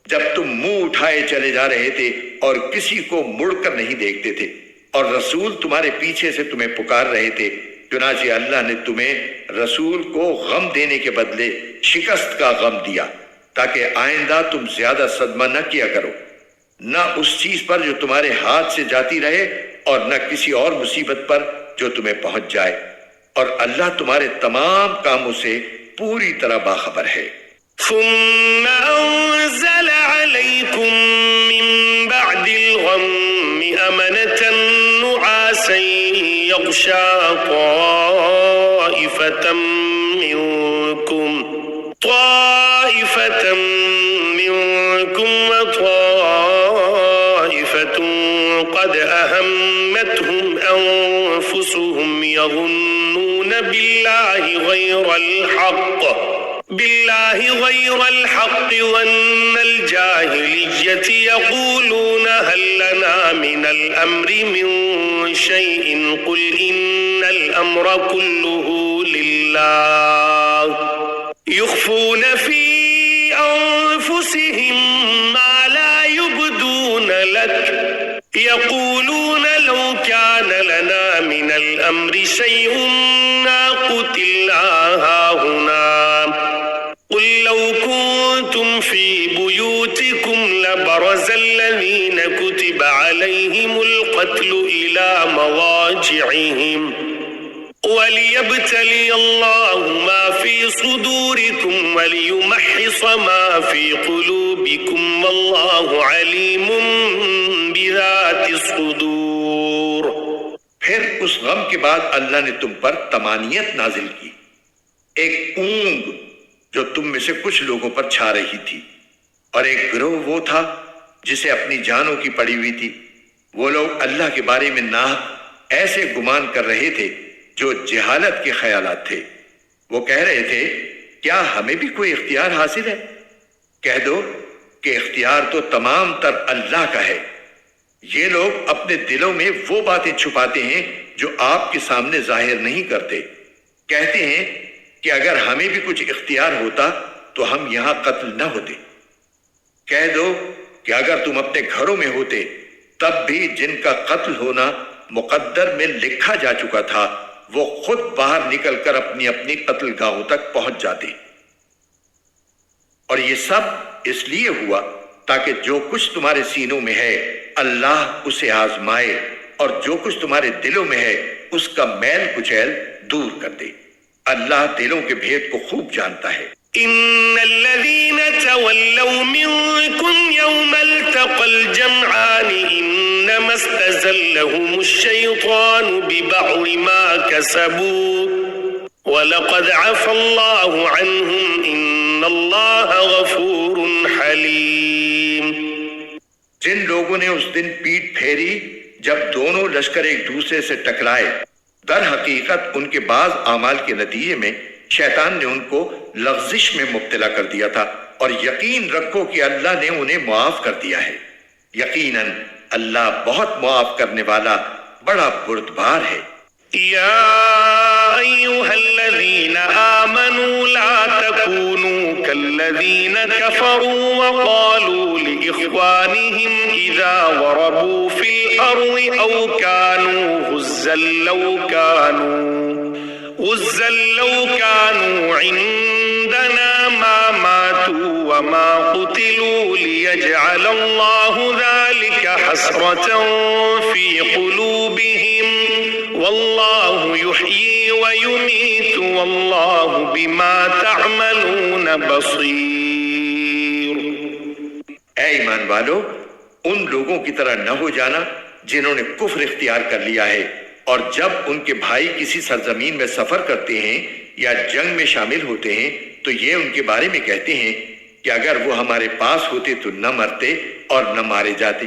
جب تم منہ اٹھائے چلے جا رہے تھے اور کسی کو مڑ کر نہیں دیکھتے تھے اور رسول تمہارے پیچھے سے تمہیں پکار رہے تھے، چنانچہ اللہ نے تمہیں رسول کو غم دینے کے بدلے شکست کا غم دیا تاکہ آئندہ تم زیادہ صدمہ نہ کیا کرو، نہ اس چیز پر جو تمہارے ہاتھ سے جاتی رہے اور نہ کسی اور مصیبت پر جو تمہیں پہنچ جائے، اور اللہ تمہارے تمام کاموں سے پوری طرح باخبر ہے۔ ثم أنزل عليكم من بعد الغم أمنة نعاسا يغشى طائفة منكم ولقد أهمتهم أنفسهم يظنون بالله غير الحق ظن الجاهلية يقولون هل لنا من الأمر من شيء قل إن الأمر كله لله يخفون في أنفسهم ما لا يبدون لك يقولون لو كان لنا من الأمر شيء ما قتلنا هاهنا قل لو كنتم في بيوتكم لبرز الذين كتب عليهم القتل إلى مضاجعهم وليبتلي الله ما في صدوركم وليمحص ما في قلوبكم والله عليم بذات الصدور۔ پھر اس غم کے بعد اللہ نے تم پر طمانینت نازل کی، ایک اونگ جو تم میں سے کچھ لوگوں پر چھا رہی تھی، اور ایک گروہ وہ تھا جسے اپنی جانوں کی پڑی ہوئی تھی۔ وہ لوگ اللہ کے بارے میں ناحق ایسے گمان کر رہے تھے جو جہالت کے خیالات تھے۔ وہ کہہ رہے تھے کیا ہمیں بھی کوئی اختیار حاصل ہے؟ کہہ دو کہ اختیار تو تمام تر اللہ کا ہے۔ یہ لوگ اپنے دلوں میں وہ باتیں چھپاتے ہیں جو آپ کے سامنے ظاہر نہیں کرتے۔ کہتے ہیں کہ اگر ہمیں بھی کچھ اختیار ہوتا تو ہم یہاں قتل نہ ہوتے۔ کہہ دو کہ اگر تم اپنے گھروں میں ہوتے تب بھی جن کا قتل ہونا مقدر میں لکھا جا چکا تھا وہ خود باہر نکل کر اپنی اپنی قتل گاہوں تک پہنچ جاتے۔ اور یہ سب اس لیے ہوا تاکہ جو کچھ تمہارے سینوں میں ہے اللہ اسے آزمائے، اور جو کچھ تمہارے دلوں میں ہے اس کا میل کچیل دور کر دے۔ اللہ دلوں کے بھید کو خوب جانتا ہے۔ ان الذين تولوا منكم يوم التقى الجمعان انما استزلهم الشيطان ببعض ما كسبوا ولقد عفى الله عنهم ان الله غفور حليم۔ جن لوگوں نے اس دن پیٹ پھیری جب دونوں لشکر ایک دوسرے سے ٹکرائے، در حقیقت ان کے بعض اعمال کے نتیجے میں شیطان نے ان کو لغزش میں مبتلا کر دیا تھا، اور یقین رکھو کہ اللہ نے انہیں معاف کر دیا ہے۔ یقیناً اللہ بہت معاف کرنے والا بڑا بردبار ہے۔ يا أيها الذين آمنوا لا تكونوا كالذين كفروا وقالوا لإخوانهم إذا ضربوا في الأرض أو كانوا غزا لو كانوا عندنا ما ماتوا وما قتلوا ليجعل الله ذلك حسرة في قلوبهم والله يحيي ويميت والله بما تعملون بصير۔ اے ایمان والو، ان لوگوں کی طرح نہ ہو جانا جنہوں نے کفر اختیار کر لیا ہے، اور جب ان کے بھائی کسی سرزمین میں سفر کرتے ہیں یا جنگ میں شامل ہوتے ہیں تو یہ ان کے بارے میں کہتے ہیں کہ اگر وہ ہمارے پاس ہوتے تو نہ مرتے اور نہ مارے جاتے۔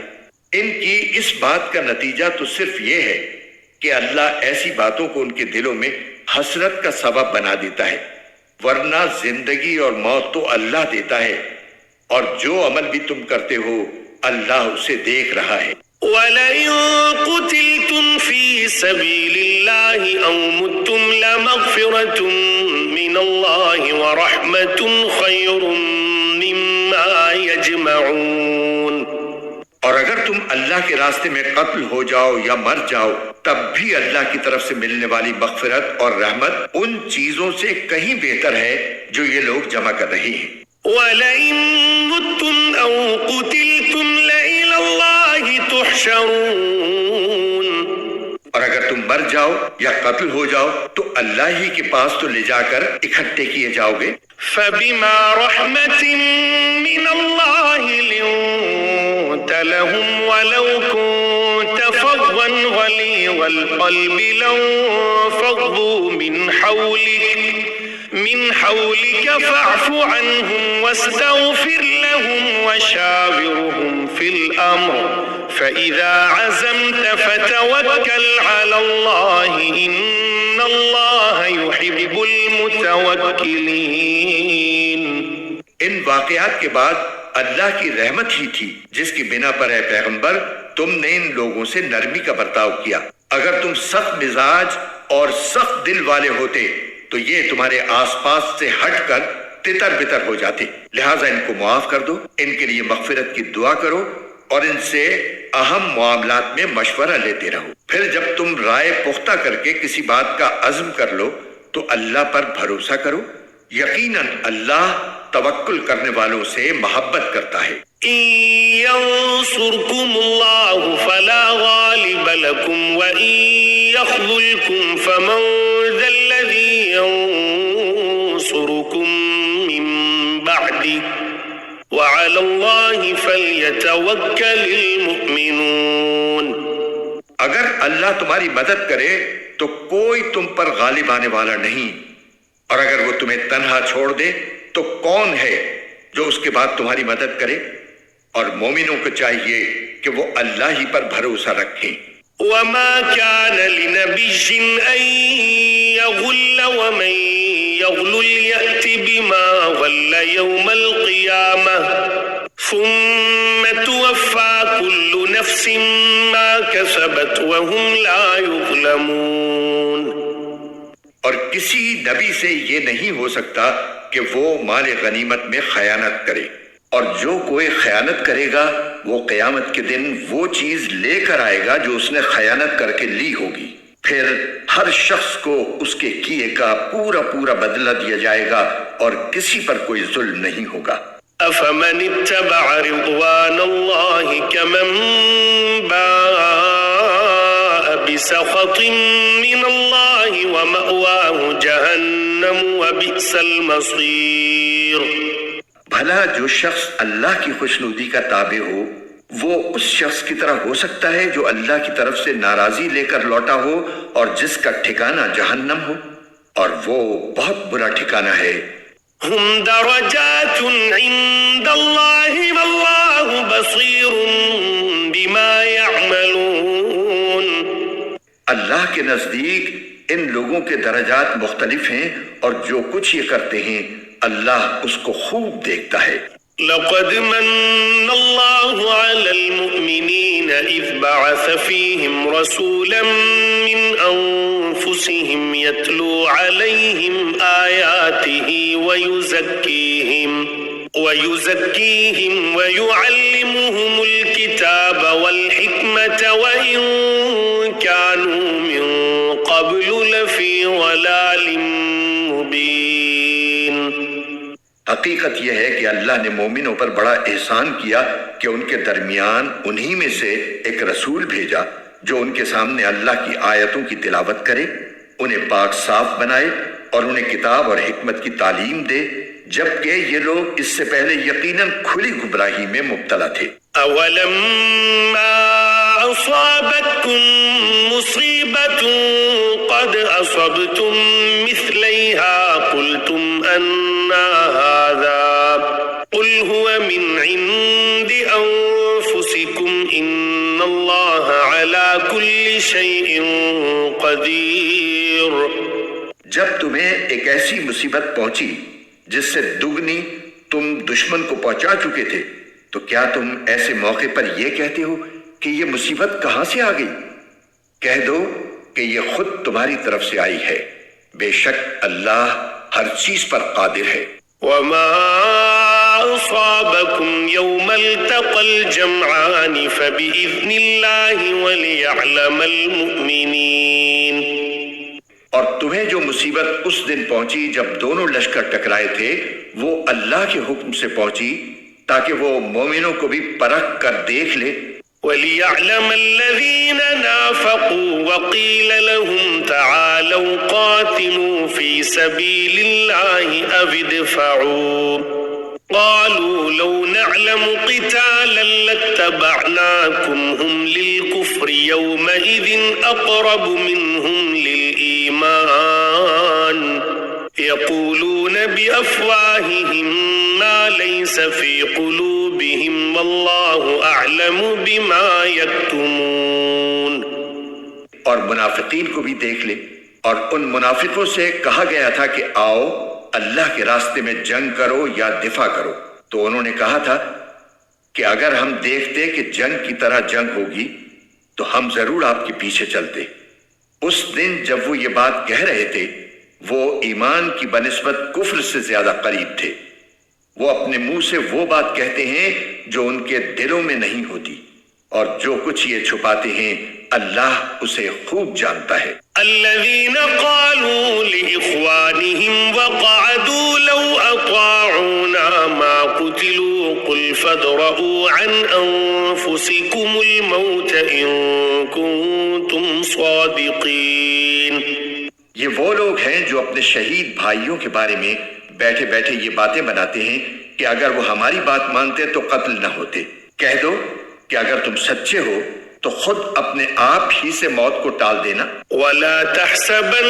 ان کی اس بات کا نتیجہ تو صرف یہ ہے کہ اللہ ایسی باتوں کو ان کے دلوں میں حسرت کا سبب بنا دیتا ہے، ورنہ زندگی اور موت تو اللہ دیتا ہے، اور جو عمل بھی تم کرتے ہو اللہ اسے دیکھ رہا ہے۔ وَلَئِن قُتِلْتُمْ فِي سَبِيلِ اللَّهِ أَوْ مُتُّمْ لَمَغْفِرَةٌ مِّنَ اللَّهِ وَرَحْمَةٌ خَيْرٌ مِّمَّا يَجْمَعُونَ۔ اور اگر تم اللہ کے راستے میں قتل ہو جاؤ یا مر جاؤ تب بھی اللہ کی طرف سے ملنے والی مغفرت اور رحمت ان چیزوں سے کہیں بہتر ہے جو یہ لوگ جمع کر رہے ہیں۔ وَلَئِن مُتُّمْ أَوْ قُتِلْتُمْ لَإِلَى اللَّهِ تُحْشَرُونَ۔ اور اگر تم مر جاؤ یا قتل ہو جاؤ تو اللہ ہی کے پاس تو لے جا کر اکٹھے کیے جاؤ گے۔ فَبِمَا رَحْمَةٍ مِّنَ اللَّهِ لِنتَ لَهُمْ وَلَوْ كُنتَ فَظًّا غَلِيظَ الْقَلْبِ لَانفَضُّوا من حولك فاعف عنهم واستغفر لهم وشاورهم في الأمر فإذا عزمت فتوكل على الله إن الله يحب المتوكلين۔ ان واقعات کے بعد اللہ کی رحمت ہی تھی جس کی بنا پر اے پیغمبر تم نے ان لوگوں سے نرمی کا برتاؤ کیا۔ اگر تم سخت مزاج اور سخت دل والے ہوتے تو یہ تمہارے آس پاس سے ہٹ کر تتر بتر ہو جاتے، لہٰذا ان کو معاف کر دو، ان کے لیے مغفرت کی دعا کرو اور ان سے اہم معاملات میں مشورہ لیتے رہو۔ پھر جب تم رائے پختہ کر کے کسی بات کا عزم کر لو تو اللہ پر بھروسہ کرو، یقیناً اللہ توکل کرنے والوں سے محبت کرتا ہے۔ إن ينصركم الله فلا غالب لكم وإن يخذلكم فمن ذا الذي ينصركم من بعده وعلى الله فليتوكل المؤمنون۔ اگر اللہ تمہاری مدد کرے تو کوئی تم پر غالب آنے والا نہیں، اور اگر وہ تمہیں تنہا چھوڑ دے تو کون ہے جو اس کے بعد تمہاری مدد کرے؟ اور مومنوں کو چاہیے کہ وہ اللہ ہی پر بھروسہ رکھیں۔ وما كان لنبي أن يغل ومن يغل يأت بما غل يوم القيامة ثم توفى كل نفس ما كسبت وهم لا يظلمون۔ اور کسی نبی سے یہ نہیں ہو سکتا کہ وہ مال غنیمت میں خیانت کرے، اور جو کوئی خیانت کرے گا وہ قیامت کے دن وہ چیز لے کر آئے گا جو اس نے خیانت کر کے لی ہوگی، پھر ہر شخص کو اس کے کیے کا پورا پورا بدلہ دیا جائے گا اور کسی پر کوئی ظلم نہیں ہوگا۔ أفمن اتبع رضوان الله كمن باء بسخط من الله ومأواه جهنم وبئس المصير۔ بھلا جو شخص اللہ کی خوشنودی کا تابع ہو وہ اس شخص کی طرح ہو سکتا ہے جو اللہ کی طرف سے ناراضی لے کر لوٹا ہو اور جس کا ٹھکانہ جہنم ہو، اور وہ بہت برا ٹھکانہ ہے۔ هم درجات عند الله والله بصير بما يعملون۔ اللہ کے نزدیک ان لوگوں کے درجات مختلف ہیں اور جو کچھ یہ کرتے ہیں اللہ اس کو خوب دیکھتا ہے۔ لقد من الله على المؤمنين إذ بعث فيهم رسولا من أنفسهم يتلو عليهم آياته ويزكيهم ويعلمهم الكتاب والحكمة وإن كانوا من قبل لفي ضلال مبين۔ حقیقت یہ ہے کہ اللہ نے مومنوں پر بڑا احسان کیا کہ ان کے درمیان انہی میں سے ایک رسول بھیجا جو ان کے سامنے اللہ کی آیتوں کی تلاوت کرے، انہیں پاک صاف بنائے اور انہیں کتاب اور حکمت کی تعلیم دے، جبکہ یہ لوگ اس سے پہلے یقیناً کھلی گمراہی میں مبتلا تھے۔ أولما أصابتكم مصيبة قد أصبتم مثليها قلتم أن هذا قل هو من عند أنفسكم إن الله على كل شيء قدير۔ جب تمہیں ایک ایسی مصیبت پہنچی جس سے دگنی تم دشمن کو پہنچا چکے تھے تو کیا تم ایسے موقع پر یہ کہتے ہو کہ یہ مصیبت کہاں سے آ گئی؟ کہہ دو کہ یہ خود تمہاری طرف سے آئی ہے، بے شک اللہ ہر چیز پر قادر ہے۔ وما أصابكم يوم التقى الجمعان فبإذن الله وليعلم المؤمنين۔ اور تمہیں جو مصیبت اس دن پہنچی جب دونوں لشکر ٹکرائے تھے وہ اللہ کے حکم سے پہنچی تاکہ وہ مومنوں کو بھی پرکھ کر دیکھ لے۔ وَلِيَعْلَمَ الَّذِينَ نَافَقُوا وَقِيلَ لَهُمْ تَعَالَوْا قَاتِلُوا فِي سَبِيلِ اللَّهِ أَوِ ادْفَعُوا قَالُوا لَوْ نَعْلَمُ قِتَالًا لَاتَّبَعْنَاكُمْ هُمْ لِلْكُفْرِ يَوْمَئِذٍ أَقْرَبُ مِنْهُمْ لِلْإِيمَانِ يَقُولُونَ بِأَفْوَاهِهِمْ مَا لَيْسَ فِي قُلُوبِهِمْ وَاللَّهُ أَعْلَمُ أعلم بما يكتمون. اور منافقین کو بھی دیکھ لے، اور ان منافقوں سے کہا گیا تھا کہ آؤ اللہ کے راستے میں جنگ کرو یا دفاع کرو، تو انہوں نے کہا تھا کہ اگر ہم دیکھتے کہ جنگ کی طرح جنگ ہوگی تو ہم ضرور آپ کے پیچھے چلتے۔ اس دن جب وہ یہ بات کہہ رہے تھے وہ ایمان کی بنسبت کفر سے زیادہ قریب تھے۔ وہ اپنے منہ سے وہ بات کہتے ہیں جو ان کے دلوں میں نہیں ہوتی، اور جو کچھ یہ چھپاتے ہیں اللہ اسے خوب جانتا ہے۔ الذين قالوا لإخوانهم وقعدوا لو أطاعونا ما قتلوا قل فادرءوا عن أنفسكم الموت إن كنتم صادقين۔ یہ وہ لوگ ہیں جو اپنے شہید بھائیوں کے بارے میں بیٹھے بیٹھے یہ باتیں بناتے ہیں کہ اگر وہ ہماری بات مانتے تو قتل نہ ہوتے۔ کہہ دو کہ اگر تم سچے ہو تو خود اپنے آپ ہی سے موت کو ٹال دینا۔ ولا تحسبن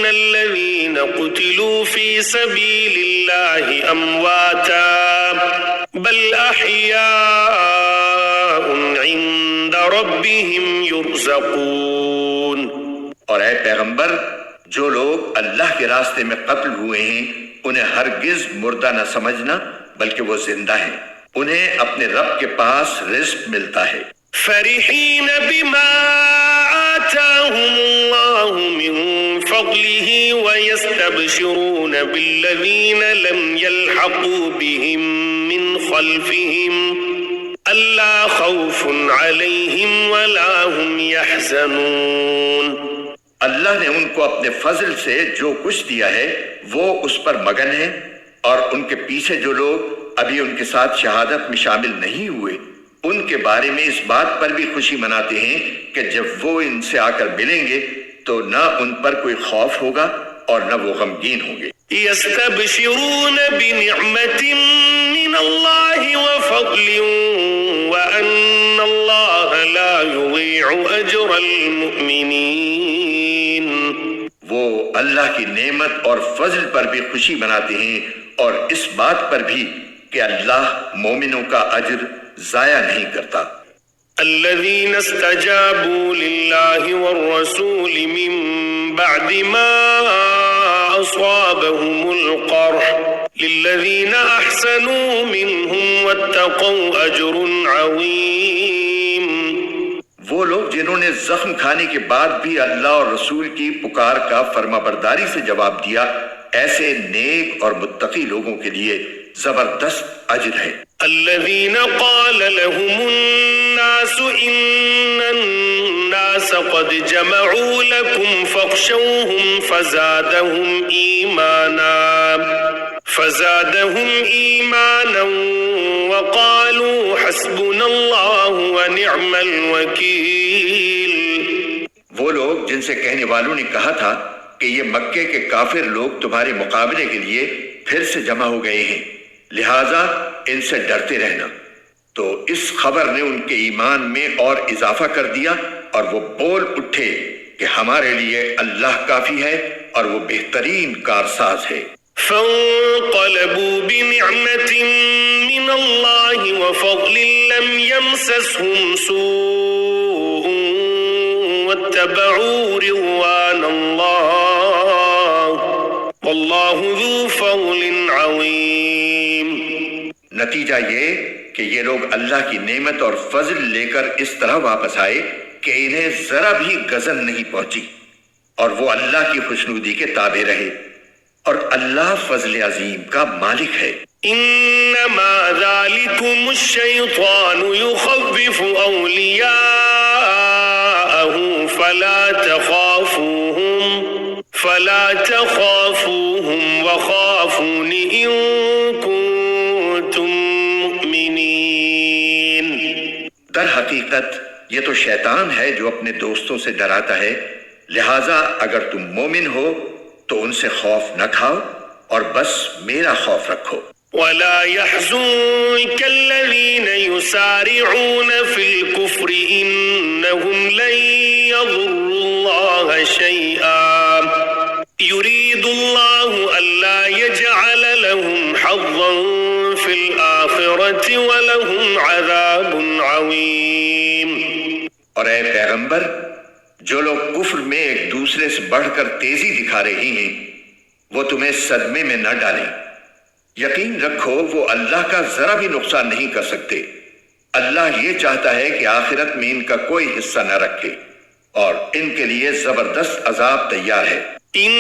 الذين قتلوا في سبيل الله أمواتا بل أحياء عند ربهم يرزقون۔ اور اے پیغمبر، جو لوگ اللہ کے راستے میں قتل ہوئے ہیں انہیں ہرگز مردہ نہ سمجھنا، بلکہ وہ زندہ ہیں، انہیں اپنے رب کے پاس رزق ملتا ہے۔ فرحين بما آتاهم الله من فضله ويستبشرون بالذين لم يلحقوا بهم من خلفهم ألا خوف عليهم ولا هم يحزنون۔ اللہ نے ان کو اپنے فضل سے جو کچھ دیا ہے وہ اس پر مگن ہے، اور ان کے پیچھے جو لوگ ابھی ان کے ساتھ شہادت میں شامل نہیں ہوئے ان کے بارے میں اس بات پر بھی خوشی مناتے ہیں کہ جب وہ ان سے آ کر ملیں گے تو نہ ان پر کوئی خوف ہوگا اور نہ وہ غمگین ہوں گے۔ يستبشرون بنعمة من الله وفضل وأن الله لا يضيع أجر المؤمنين۔ وہ اللہ کی نعمت اور فضل پر بھی خوشی مناتے ہیں اور اس بات پر بھی کہ اللہ مومنوں کا اجر ضائع نہیں کرتا۔ الذين استجابوا لله والرسول من بعد ما أصابهم القرح للذين أحسنوا منهم واتقوا أجر عظيم۔ وہ لوگ جنہوں نے زخم کھانے کے بعد بھی اللہ اور رسول کی پکار کا فرما برداری سے جواب دیا، ایسے نیک اور متقی لوگوں کے لیے زبردست اجر ہے۔ الذين قال لهم الناس إن الناس قد جمعوا لكم فاخشوهم فزادهم إيمانا وقالوا حسبنا الله ونعم الوكيل۔ وہ لوگ جن سے کہنے والوں نے کہا تھا کہ یہ مکے کے کافر لوگ تمہارے مقابلے کے لیے پھر سے جمع ہو گئے ہیں، لہذا ان سے ڈرتے رہنا، تو اس خبر نے ان کے ایمان میں اور اضافہ کر دیا، اور وہ بول اٹھے کہ ہمارے لیے اللہ کافی ہے اور وہ بہترین کارساز ہے۔ فانقلبوا بنعمة من الله وفضل لم يمسسهم سوء واتبعوا رضوان الله والله ذو فضل عظيم۔ نتیجہ یہ کہ یہ لوگ اللہ کی نعمت اور فضل لے کر اس طرح واپس آئے کہ انہیں ذرا بھی غضب نہیں پہنچی، اور وہ اللہ کی خوشنودی کے تابع رہے، اور اللہ فضل عظیم کا مالک ہے۔ انما ذلكم الشيطان يخوف اولياءه فلا تخافوهم وخافون ان كنتم مؤمنين۔ در حقیقت یہ تو شیطان ہے جو اپنے دوستوں سے ڈراتا ہے، لہٰذا اگر تم مومن ہو تو ان سے خوف نہ کھاؤ اور بس میرا خوف رکھو۔ ولا يحزنك الذين يسارعون في الكفر إنهم لن يضروا الله شيئا يريد الله ألا يجعل لهم حظا في الآخرة الآخرة ولهم عذاب عظيم۔ اور اے پیغمبر، جو لوگ کفر میں ایک دوسرے سے بڑھ کر تیزی دکھا رہے ہیں وہ تمہیں صدمے میں نہ ڈالیں۔ یقین رکھو وہ اللہ کا ذرا بھی نقصان نہیں کر سکتے۔ اللہ یہ چاہتا ہے کہ آخرت میں ان کا کوئی حصہ نہ رکھے اور ان کے لیے زبردست عذاب تیار ہے۔ ان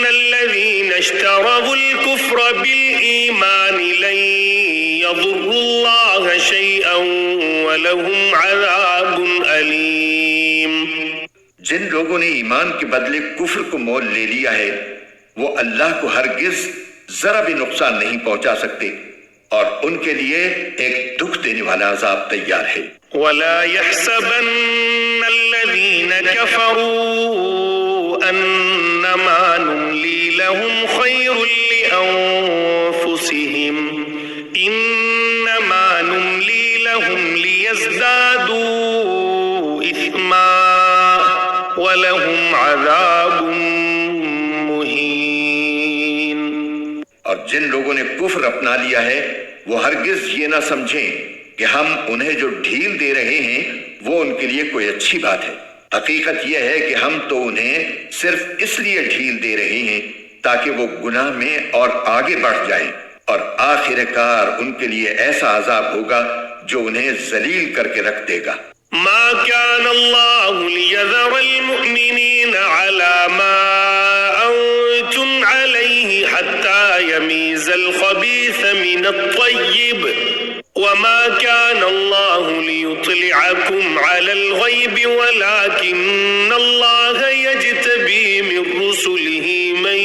الذين اشتروا الكفر بالإيمان لن يضروا الله شيئا ولهم عذاب أليم۔ جن لوگوں نے ایمان کے بدلے کفر کو مول لے لیا ہے وہ اللہ کو ہرگز ذرا بھی نقصان نہیں پہنچا سکتے اور ان کے لیے ایک دکھ دینے والا عذاب تیار ہے۔ ولا يحسبن الذين كفروا أنما نملي لهم خير لأنفسهم إنما نملي لهم ليزدادوا إثما ولهم عذاب مهين۔ اور جن لوگوں نے کفر اپنا لیا ہے وہ ہرگز یہ نہ سمجھیں کہ ہم انہیں جو ڈھیل دے رہے ہیں وہ ان کے لیے کوئی اچھی بات ہے۔ حقیقت یہ ہے کہ ہم تو انہیں صرف اس لیے ڈھیل دے رہے ہیں تاکہ وہ گناہ میں اور آگے بڑھ جائیں، اور آخر کار ان کے لیے ایسا عذاب ہوگا جو انہیں ذلیل کر کے رکھ دے گا۔ ما كان الله ليذر المؤمنين على ما أنتم عليه حتى يميز الخبيث من الطيب وما كان الله ليطلعكم على الغيب ولكن الله يجتبي من رسله من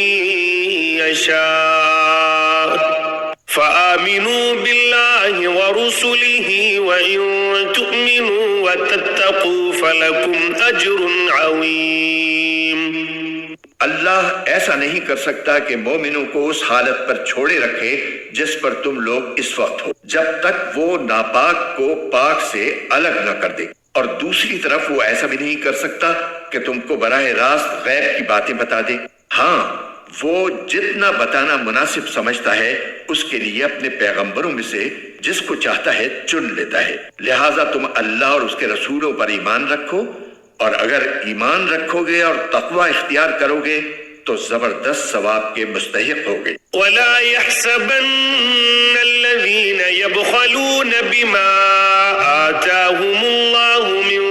يشاء فآمنوا بالله ورسله وإن تؤمنوا وتتقوا فلكم أجر عظيم۔ اللہ ایسا نہیں کر سکتا کہ مومنوں کو اس حالت پر چھوڑے رکھے جس پر تم لوگ اس وقت ہو، جب تک وہ ناپاک کو پاک سے الگ نہ کر دے، اور دوسری طرف وہ ایسا بھی نہیں کر سکتا کہ تم کو براہ راست غیب کی باتیں بتا دے۔ ہاں، وہ جتنا بتانا مناسب سمجھتا ہے اس کے لیے اپنے پیغمبروں میں سے جس کو چاہتا ہے چن لیتا ہے۔ لہٰذا تم اللہ اور اس کے رسولوں پر ایمان رکھو، اور اگر ایمان رکھو گے اور تقوی اختیار کرو گے تو زبردست ثواب کے مستحق ہوگے۔ ولا يحسبن الذين يبخلون بما آتاهم الله من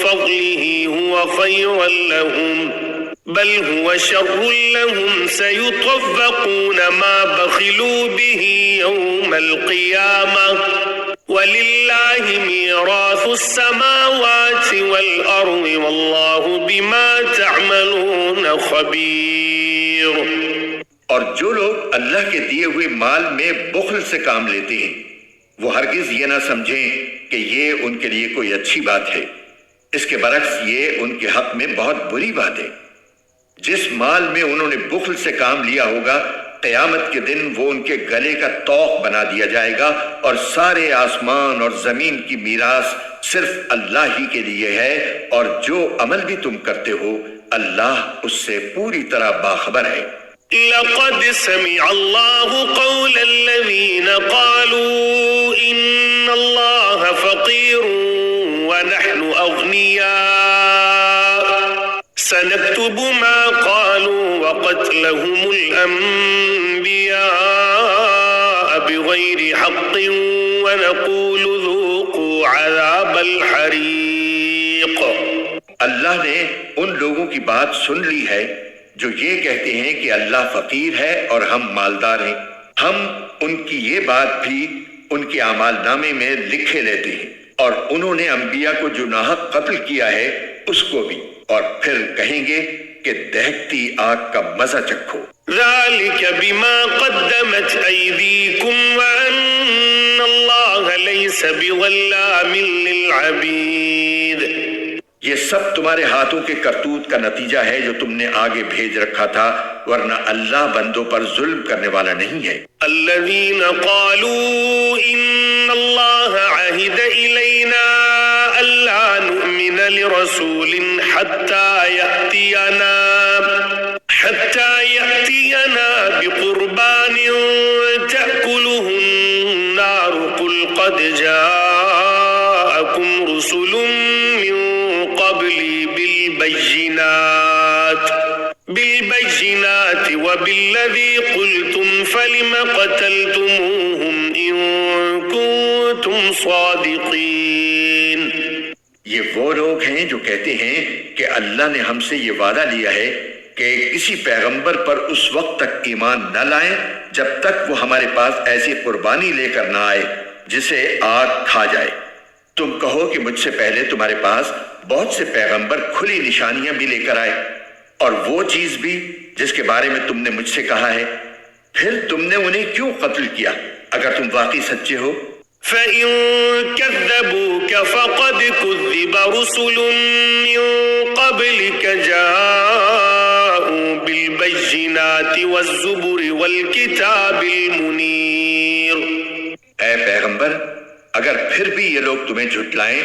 فضله هو خيرا لهم بل هو شر لهم سيطوقون ما بخلوا به يوم القيامة وَلِلَّهِ مِيرَاثُ السَّمَاوَاتِ وَالْأَرْضِ وَاللَّهُ بِمَا تَعْمَلُونَ خَبِيرٌ۔ اور جو لوگ اللہ کے دیے ہوئے مال میں بخل سے کام لیتے ہیں وہ ہرگز یہ نہ سمجھیں کہ یہ ان کے لیے کوئی اچھی بات ہے، اس کے برعکس یہ ان کے حق میں بہت بری بات ہے۔ جس مال میں انہوں نے بخل سے کام لیا ہوگا قیامت کے دن وہ ان کے گلے کا طوق بنا دیا جائے گا، اور سارے آسمان اور زمین کی میراث صرف اللہ ہی کے لیے ہے، اور جو عمل بھی تم کرتے ہو اللہ اس سے پوری طرح باخبر ہے۔ لقد سمع الله قول الذين قالوا إن الله فقير ونحن أغنياء سنكتب ما قالوا وقتلهم الأنبياء بغير حق ونقول ذوقوا عذاب الحريق۔ اللہ نے ان لوگوں کی بات سن لی ہے جو یہ کہتے ہیں کہ اللہ فقیر ہے اور ہم مالدار ہیں، ہم ان کی یہ بات بھی ان کے اعمال نامے میں لکھے لیتے ہیں، اور انہوں نے انبیاء کو جو ناحق قتل کیا ہے اس کو بھی، اور پھر کہیں گے کہ دہکتی آگ کا مزہ چکھو۔ ذلك بما قدمت أيديكم وأن الله ليس بظلام للعبيد۔ یہ سب تمہارے ہاتھوں کے کرتوت کا نتیجہ ہے جو تم نے آگے بھیج رکھا تھا، ورنہ اللہ بندوں پر ظلم کرنے والا نہیں ہے۔ الذين قالوا إن الله عهد إلينا ألا نؤمن لرسول حتى يأتينا بقربان تأكله النار قل جاءكم رسل من قبلي بالبينات وبالذي قلتم فلم قتلتموهم إن كنتم صادقين. یہ وہ لوگ ہیں جو کہتے ہیں کہ اللہ نے ہم سے یہ وعدہ لیا ہے کہ کسی پیغمبر پر اس وقت تک ایمان نہ لائیں جب تک وہ ہمارے پاس ایسی قربانی لے کر نہ آئے جسے آگ کھا جائے. تم کہو کہ مجھ سے پہلے تمہارے پاس بہت سے پیغمبر کھلی نشانیاں بھی لے کر آئے اور وہ چیز بھی جس کے بارے میں تم نے مجھ سے کہا ہے، پھر تم نے انہیں کیوں قتل کیا اگر تم واقعی سچے ہو؟ فَإِن كَذَّبُوكَ فَقَدْ كُذِّبَ رُسُلٌ مِّن قَبْلِكَ جَاءُوا بِالْبَيِّنَاتِ وَالزُّبُرِ وَالْكِتَابِ الْمُنِيرِ. اے پیغمبر، اگر پھر بھی یہ لوگ تمہیں جھٹلائیں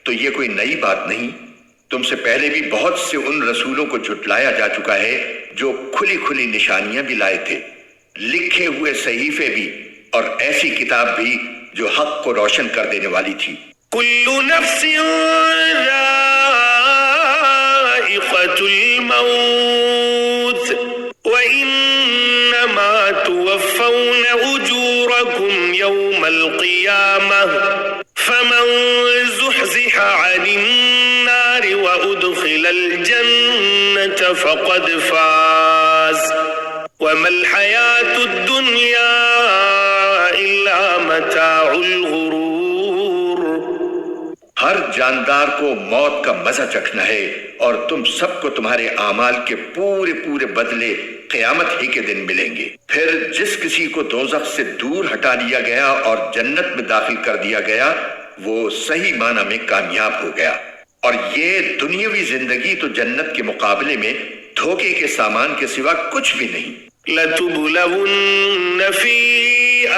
تو یہ کوئی نئی بات نہیں. تم سے پہلے بھی بہت سے ان رسولوں کو جھٹلایا جا چکا ہے جو کھلی کھلی نشانیاں بھی لائے تھے، لکھے ہوئے صحیفے بھی اور ایسی کتاب بھی جو حق کو روشن کر دینے والی تھی. كل نفس ذائقة الموت وإنما توفون أجوركم يوم القيامة فمن زحزح عن النار وأدخل الجنة فقد فاز وما الحياة الدنيا إلا متاع الغرور. ہر جاندار کو موت کا مزہ چکھنا ہے اور تم سب کو تمہارے اعمال کے پورے پورے بدلے قیامت ہی کے دن ملیں گے. پھر جس کسی کو دوزخ سے دور ہٹا لیا گیا اور جنت میں داخل کر دیا گیا وہ صحیح معنی میں کامیاب ہو گیا. اور یہ دنیاوی زندگی تو جنت کے مقابلے میں دھوکے کے سامان کے سوا کچھ بھی نہیں. لَتُبْلَوُنَّ فِي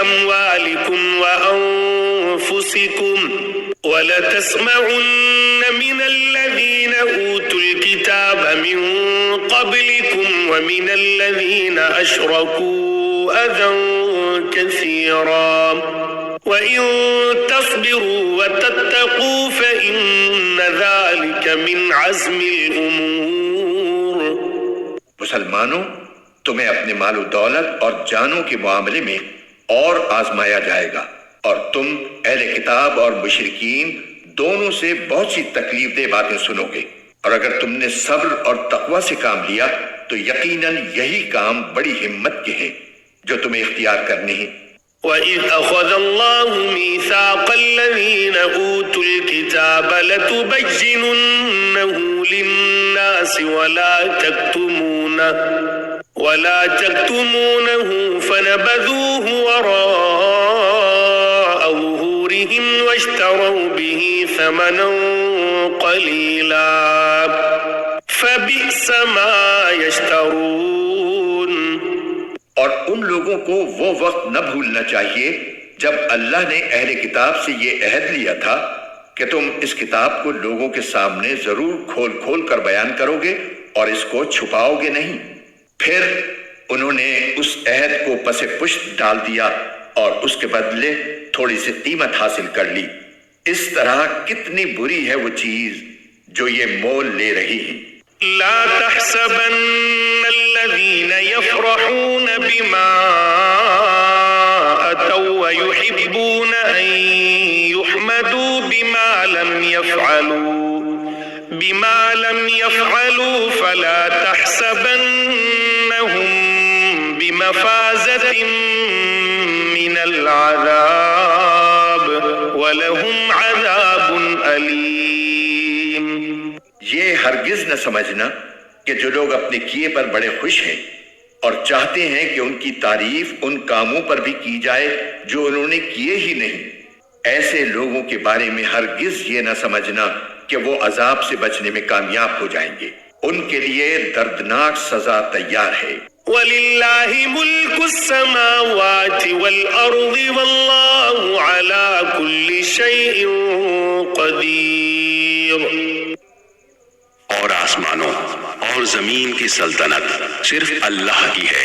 أَمْوَالِكُمْ وَأَنفُسِكُمْ وَلَتَسْمَعُنَّ مِنَ الَّذِينَ أُوتُوا الْكِتَابَ مِنْ قَبْلِكُمْ وَمِنَ الَّذِينَ أَشْرَكُوا أَذًى كَثِيرًا وَإِن تَصْبِرُوا وَتَتَّقُوا فَإِنَّ ذَلِكَ مِنْ عَزْمِ الْأُمُورِ. مسلمانوں، تمہیں اپنے مال و دولت اور جانوں کے معاملے میں اور آزمایا جائے گا اور تم اہل کتاب اور مشرکین دونوں سے بہت سی تکلیف دہ باتیں سنو گے، اور اگر تم نے صبر اور تقوی سے کام لیا تو یقیناً یہی کام بڑی ہمت کے ہیں جو تمہیں اختیار کرنے ہیں. وَإِذْ أَخَذَ اللَّهُ مِيثَاقَ الَّذِينَ أُوتُوا الْكِتَابَ لَتُبَيِّنُنَّهُ لِلنَّاسِ وَلَا تَكْتُمُونَهُ فَنَبَذُوهُ وَرَاءَ ظُهُورِهِمْ وَاشْتَرَوْا بِهِ ثَمَنًا قَلِيلًا فَبِئْسَ مَا يَشْتَرُونَ. اور ان لوگوں کو وہ وقت نہ بھولنا چاہیے جب اللہ نے اہل کتاب سے یہ عہد لیا تھا کہ تم اس کتاب کو لوگوں کے سامنے ضرور کھول کھول کر بیان کرو گے اور اس کو چھپاؤ گے نہیں. پھر انہوں نے اس عہد کو پس پشت ڈال دیا اور اس کے بدلے تھوڑی سی قیمت حاصل کر لی. اس طرح کتنی بری ہے وہ چیز جو یہ مول لے رہی ہے. لا تحسبن الذين يفرحون بما أتوا ويحبون أن يحمدوا بما لم يفعلوا فلا تحسبنهم بمفازة من العذاب ولهم عذاب أليم. یہ ہرگز نہ سمجھنا کہ جو لوگ اپنے کیے پر بڑے خوش ہیں اور چاہتے ہیں کہ ان کی تعریف ان کاموں پر بھی کی جائے جو انہوں نے کیے ہی نہیں، ایسے لوگوں کے بارے میں ہرگز یہ نہ سمجھنا کہ وہ عذاب سے بچنے میں کامیاب ہو جائیں گے. ان کے لیے دردناک سزا تیار ہے. وَلِلَّهِ مُلْكُ السَّمَاوَاتِ وَالْأَرْضِ وَاللَّهُ عَلَى كُلِّ شَيْءٍ قَدِيرٌ. اور آسمانوں اور زمین کی سلطنت صرف اللہ کی ہے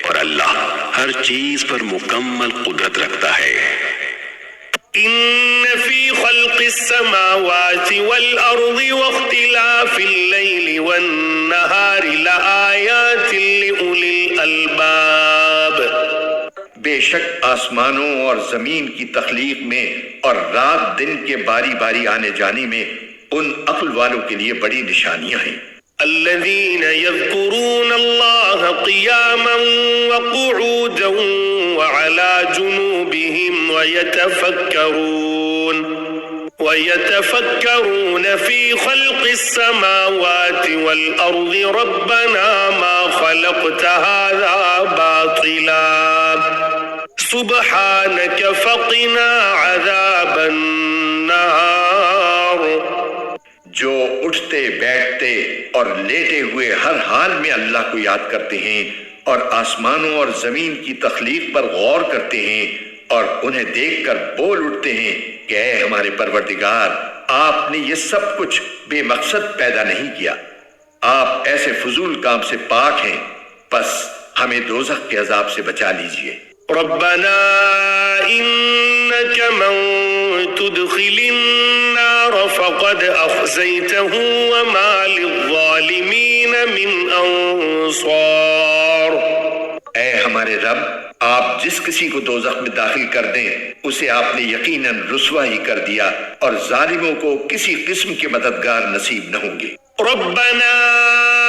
اور اللہ ہر چیز پر مکمل قدرت رکھتا ہے. إن في خلق السماوات والأرض واختلاف الليل والنهار لآيات لأولي الألباب. بے شک آسمانوں اور زمین کی تخلیق میں اور رات دن کے باری باری آنے جانے میں ان عقل والوں کے لیے بڑی نشانیاں ہیں. الذين يذكرون الله قياما وقعودا وعلى جنوبهم ويتفكرون في خلق السماوات والأرض ربنا ما خلقت هذا باطلا سبحانك فقنا عذاب النار. جو اٹھتے بیٹھتے اور لیٹے ہوئے ہر حال میں اللہ کو یاد کرتے ہیں اور آسمانوں اور زمین کی تخلیق پر غور کرتے ہیں اور انہیں دیکھ کر بول اٹھتے ہیں کہ اے ہمارے پروردگار، آپ نے یہ سب کچھ بے مقصد پیدا نہیں کیا، آپ ایسے فضول کام سے پاک ہیں، پس ہمیں دوزخ کے عذاب سے بچا لیجئے. ربنا إنك من تدخل النار فقد أخزيته وما للظالمين من أنصار. اے ہمارے رب، آپ جس کسی کو دوزخ میں داخل کر دیں اسے آپ نے یقیناً رسوا ہی کر دیا اور ظالموں کو کسی قسم کے مددگار نصیب نہ ہوں گے. ربنا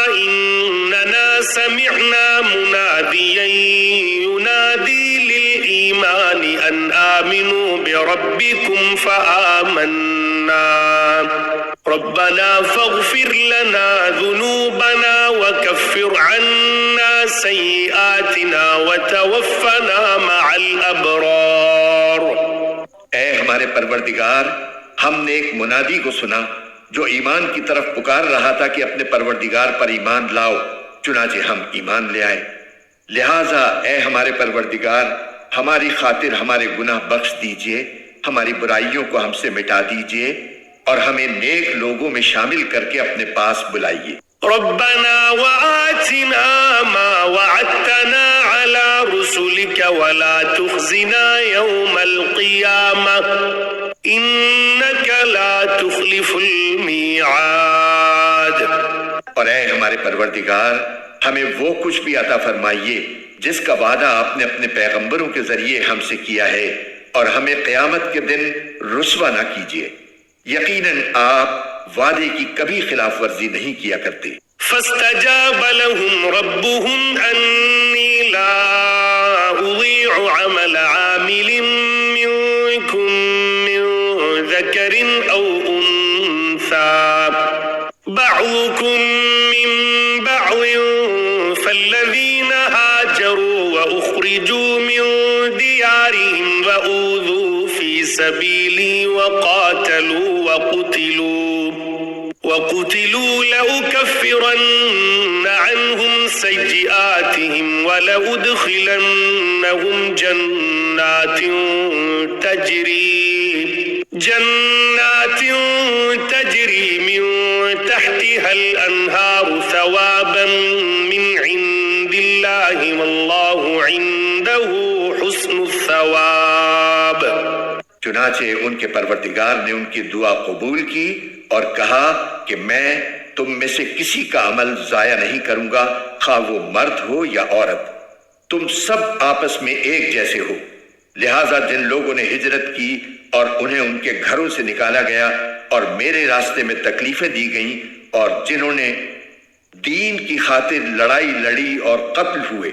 إننا سمعنا مناديا ينادي للإيمان أن آمنوا بربكم فآمنا ربنا فاغفر لنا ذنوبنا وكفر عنا سيئاتنا وتوفنا مع الأبرار. اے ہمارے پروردگار، ہم نے ایک منادی کو سنا جو ایمان کی طرف پکار رہا تھا کہ اپنے پروردگار پر ایمان لاؤ، چنانچہ ہم ایمان لے آئے. لہٰذا اے ہمارے پروردگار، ہماری خاطر ہمارے گناہ بخش دیجئے، ہماری برائیوں کو ہم سے مٹا دیجئے اور ہمیں نیک لوگوں میں شامل کر کے اپنے پاس بلائیے. ربنا وآتنا ما وعدتنا على رسلك ولا تخزنا يوم القيامة إنك لا تخلف الميعاد. اور اے ہمارے پروردگار، ہمیں وہ کچھ بھی عطا فرمائیے جس کا وعدہ آپ نے اپنے پیغمبروں کے ذریعے ہم سے کیا ہے، اور ہمیں قیامت کے دن رسوا نہ کیجیے. یقیناً آپ وعدے کی کبھی خلاف ورزی نہیں کیا کرتے. فاستجاب لهم ربهم أني لا أضيع عمل عامل منكم من ذكر أو أنثى بعضكم من بعض فالذين هاجروا وأخرجوا من ديارهم وأوذوا في سبيلي وقتلوا لأكفرن عنهم سيئاتهم ولأدخلنهم جنات تجري من تحتها الأنهار ثوابا من عند الله والله عنده حسن الثواب. چنانچہ ان کے پروردگار نے ان کی دعا قبول کی اور کہا کہ میں تم میں سے کسی کا عمل ضائع نہیں کروں گا، خواہ وہ مرد ہو یا عورت، تم سب آپس میں ایک جیسے ہو. لہٰذا جن لوگوں نے ہجرت کی اور انہیں ان کے گھروں سے نکالا گیا اور میرے راستے میں تکلیفیں دی گئیں، اور جنہوں نے دین کی خاطر لڑائی لڑی اور قتل ہوئے،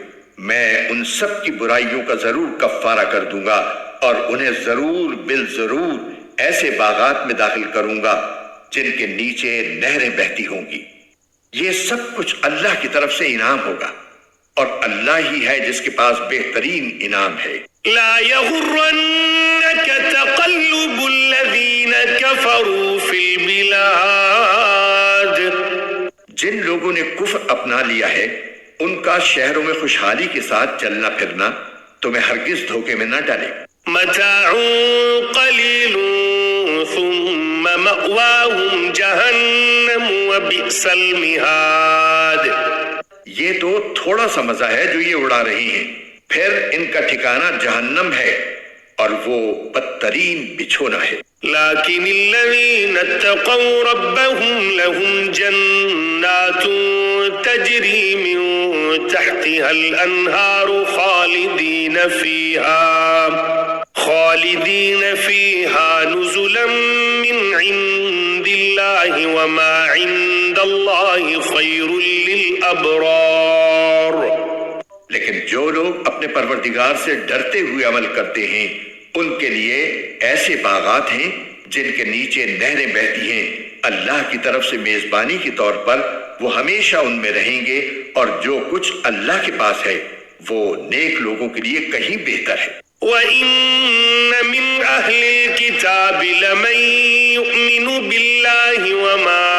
میں ان سب کی برائیوں کا ضرور کفارہ کر دوں گا اور انہیں ضرور بالضرور ایسے باغات میں داخل کروں گا جن کے نیچے نہریں بہتی ہوں گی. یہ سب کچھ اللہ کی طرف سے انعام ہوگا، اور اللہ ہی ہے جس کے پاس بہترین انعام ہے. لا يغرنك تقلب الذين كفروا في البلاد. جن لوگوں نے کفر اپنا لیا ہے ان کا شہروں میں خوشحالی کے ساتھ چلنا پھرنا تمہیں ہرگز دھوکے میں نہ ڈالے. متاع قلیل ثم مأواهم جہنم وبئس المہاد. یہ تو تھوڑا سا مزہ ہے جو یہ اڑا رہی ہیں، پھر ان کا ٹھکانہ جہنم ہے اور وہ بدترین بچھونا ہے۔ لكن الذين اتقوا ربهم لهم جنات تجري من تحتها الأنهار خالدين فيها نزلا من عند الله وما عند الله خير للأبرار۔ لیکن جو لوگ اپنے پروردگار سے ڈرتے ہوئے عمل کرتے ہیں ان کے لیے ایسے باغات ہیں جن کے نیچے نہریں بہتی ہیں اللہ کی طرف سے میزبانی کے طور پر، وہ ہمیشہ ان میں رہیں گے، اور جو کچھ اللہ کے پاس ہے وہ نیک لوگوں کے لیے کہیں بہتر ہے۔ وَإِنَّ مِنْ أَهْلِ الْكِتَابِ لَمَنْ يُؤْمِنُ بِاللَّهِ وَمَا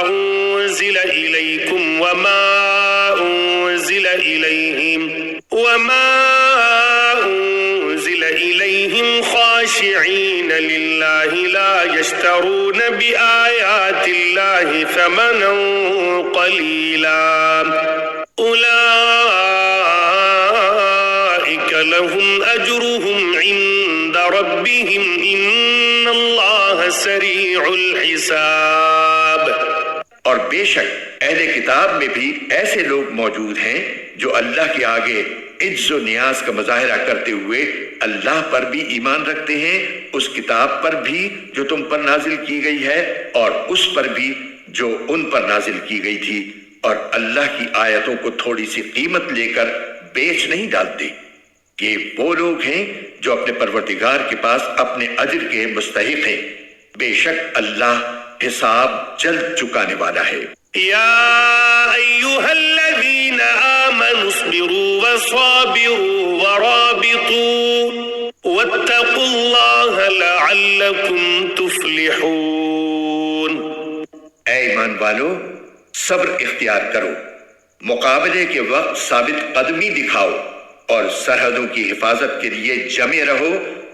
أُنزِلَ إِلَيْكُمْ وَمَا أُنزِلَ إِلَيْهِمْ خَاشِعِينَ لِلَّهِ لَا يَشْتَرُونَ بِآيَاتِ اللَّهِ ثَمَنًا قَلِيلًا أُولَئِكَ لَهُمْ أَجْرُهُمْ عِندَ رَبِّهِمْ إِنَّ اللَّهَ سَرِيعُ الْحِسَابِ۔ اور بے شک اہل کتاب میں بھی ایسے لوگ موجود ہیں جو اللہ کے آگے عجز و نیاز کا مظاہرہ کرتے ہوئے اللہ پر بھی ایمان رکھتے ہیں، اس کتاب پر بھی جو تم پر نازل کی گئی ہے اور اس پر بھی جو ان پر نازل کی گئی تھی، اور اللہ کی آیتوں کو تھوڑی سی قیمت لے کر بیچ نہیں ڈالتے۔ یہ وہ لوگ ہیں جو اپنے پروردگار کے پاس اپنے اجر کے مستحق ہیں، بے شک اللہ حساب جلد چکانے والا ہے۔ يا أيها الذين آمنوا اصبروا وصابروا ورابطوا واتقوا الله لعلكم تفلحون۔ اے ایمان والو، صبر اختیار کرو، مقابلے کے وقت ثابت قدمی دکھاؤ، اور سرحدوں کی حفاظت کے لیے جمے رہو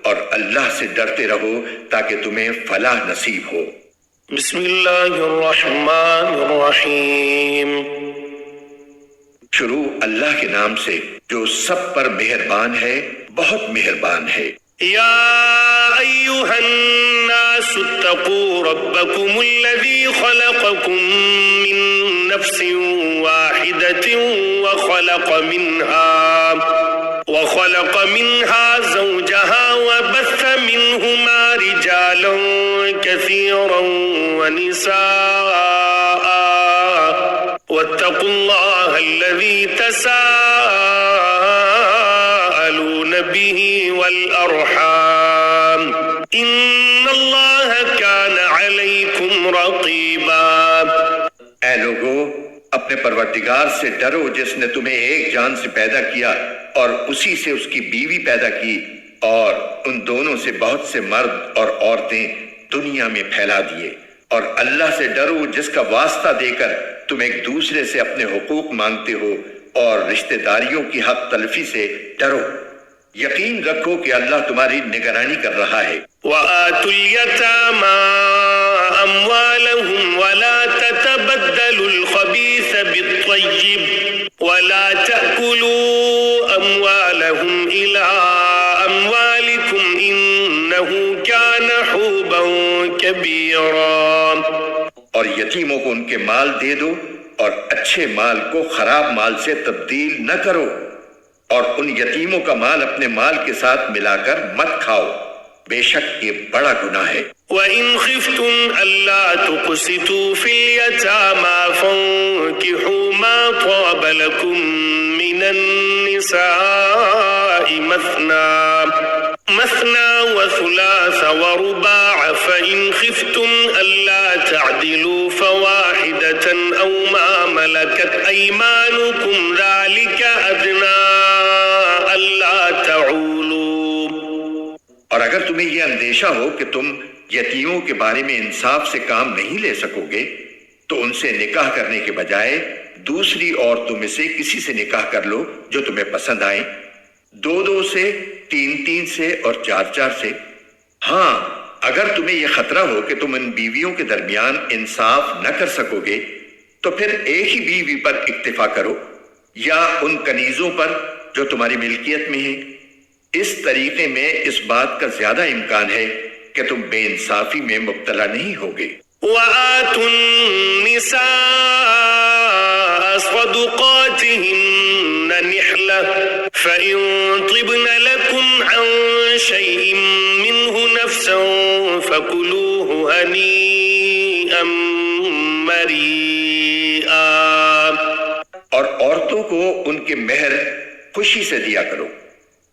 اور اللہ سے ڈرتے رہو تاکہ تمہیں فلاح نصیب ہو۔ بسم اللہ الرحمن الرحیم۔ شروع اللہ کے نام سے جو سب پر مہربان ہے، بہت مہربان ہے۔ یا ایھا الناس اتقوا ربکم الذی خلقکم من نفس واحدة وخلق منها زوجها وبث منهما رجالا كثيرا ونساء واتقوا الله الذي تساءلون به والأرحام إن الله كان عليكم رقيبا۔ اے لوگو، اپنے پروردگار سے ڈرو جس نے تمہیں ایک جان سے پیدا کیا اور اسی سے اس کی بیوی پیدا کی، اور ان دونوں سے بہت سے مرد اور عورتیں دنیا میں پھیلا دیے، اور اللہ سے ڈرو جس کا واسطہ دے کر تم ایک دوسرے سے اپنے حقوق مانگتے ہو، اور رشتہ داریوں کی حق تلفی سے ڈرو، یقین رکھو کہ اللہ تمہاری نگرانی کر رہا ہے۔ وَآتُوا الْيَتَامَى أَمْوَالَهُمْ وَلَا تَتَبَدَّلُوا الْخَبِيثَ بِالطَّيِّبِ وَلَا تَأْكُلُوا أَمْوَالَهُمْ إِلَىٰ أَمْوَالِكُمْ إِنَّهُ كَانَ حُوبًا كَبِيرًا۔ اور یتیموں کو ان کے مال دے دو، اور اچھے مال کو خراب مال سے تبدیل نہ کرو، اور ان یتیموں کا مال اپنے مال کے ساتھ ملا کر مت کھاؤ، بے شک یہ بڑا گناہ ہے۔ وَإِنْ خِفْتُمْ أَلَّا تُقْسِطُوا فِي الْيَتَامَى فَانكِحُوا مَا طَابَ لَكُم مِّنَ النِّسَاءِ مثْنَىٰ وَثُلَاثَ وَرُبَاعَ فَإِنْ خِفْتُمْ أَلَّا تَعْدِلُوا فَوَاحِدَةً أَوْ مَا مَلَكَتْ أَيْمَانُكُمْ ذَلِكَ أَدْنَىٰ أَلَّا تَعُولُوا۔ اور اگر تمہیں یہ اندیشہ ہو کہ تم یتیموں کے بارے میں انصاف سے کام نہیں لے سکو گے، تو ان سے نکاح کرنے کے بجائے دوسری عورتوں میں سے کسی سے نکاح کر لو جو تمہیں پسند آئیں، 2 سے، 3 سے اور 4 سے۔ ہاں، اگر تمہیں یہ خطرہ ہو کہ تم ان بیویوں کے درمیان انصاف نہ کر سکو گے تو پھر ایک ہی بیوی پر اکتفا کرو، یا ان کنیزوں پر جو تمہاری ملکیت میں ہیں، اس طریقے میں اس بات کا زیادہ امکان ہے کہ تم بے انصافی میں مبتلا نہیں ہوگے۔ وآتوا النساء صدقاتهن نحلة فإن طبن لكم عن شيء منه نفسا فكلوه هنيئا مريئا۔ اور عورتوں کو ان کے مہر خوشی سے دیا کرو،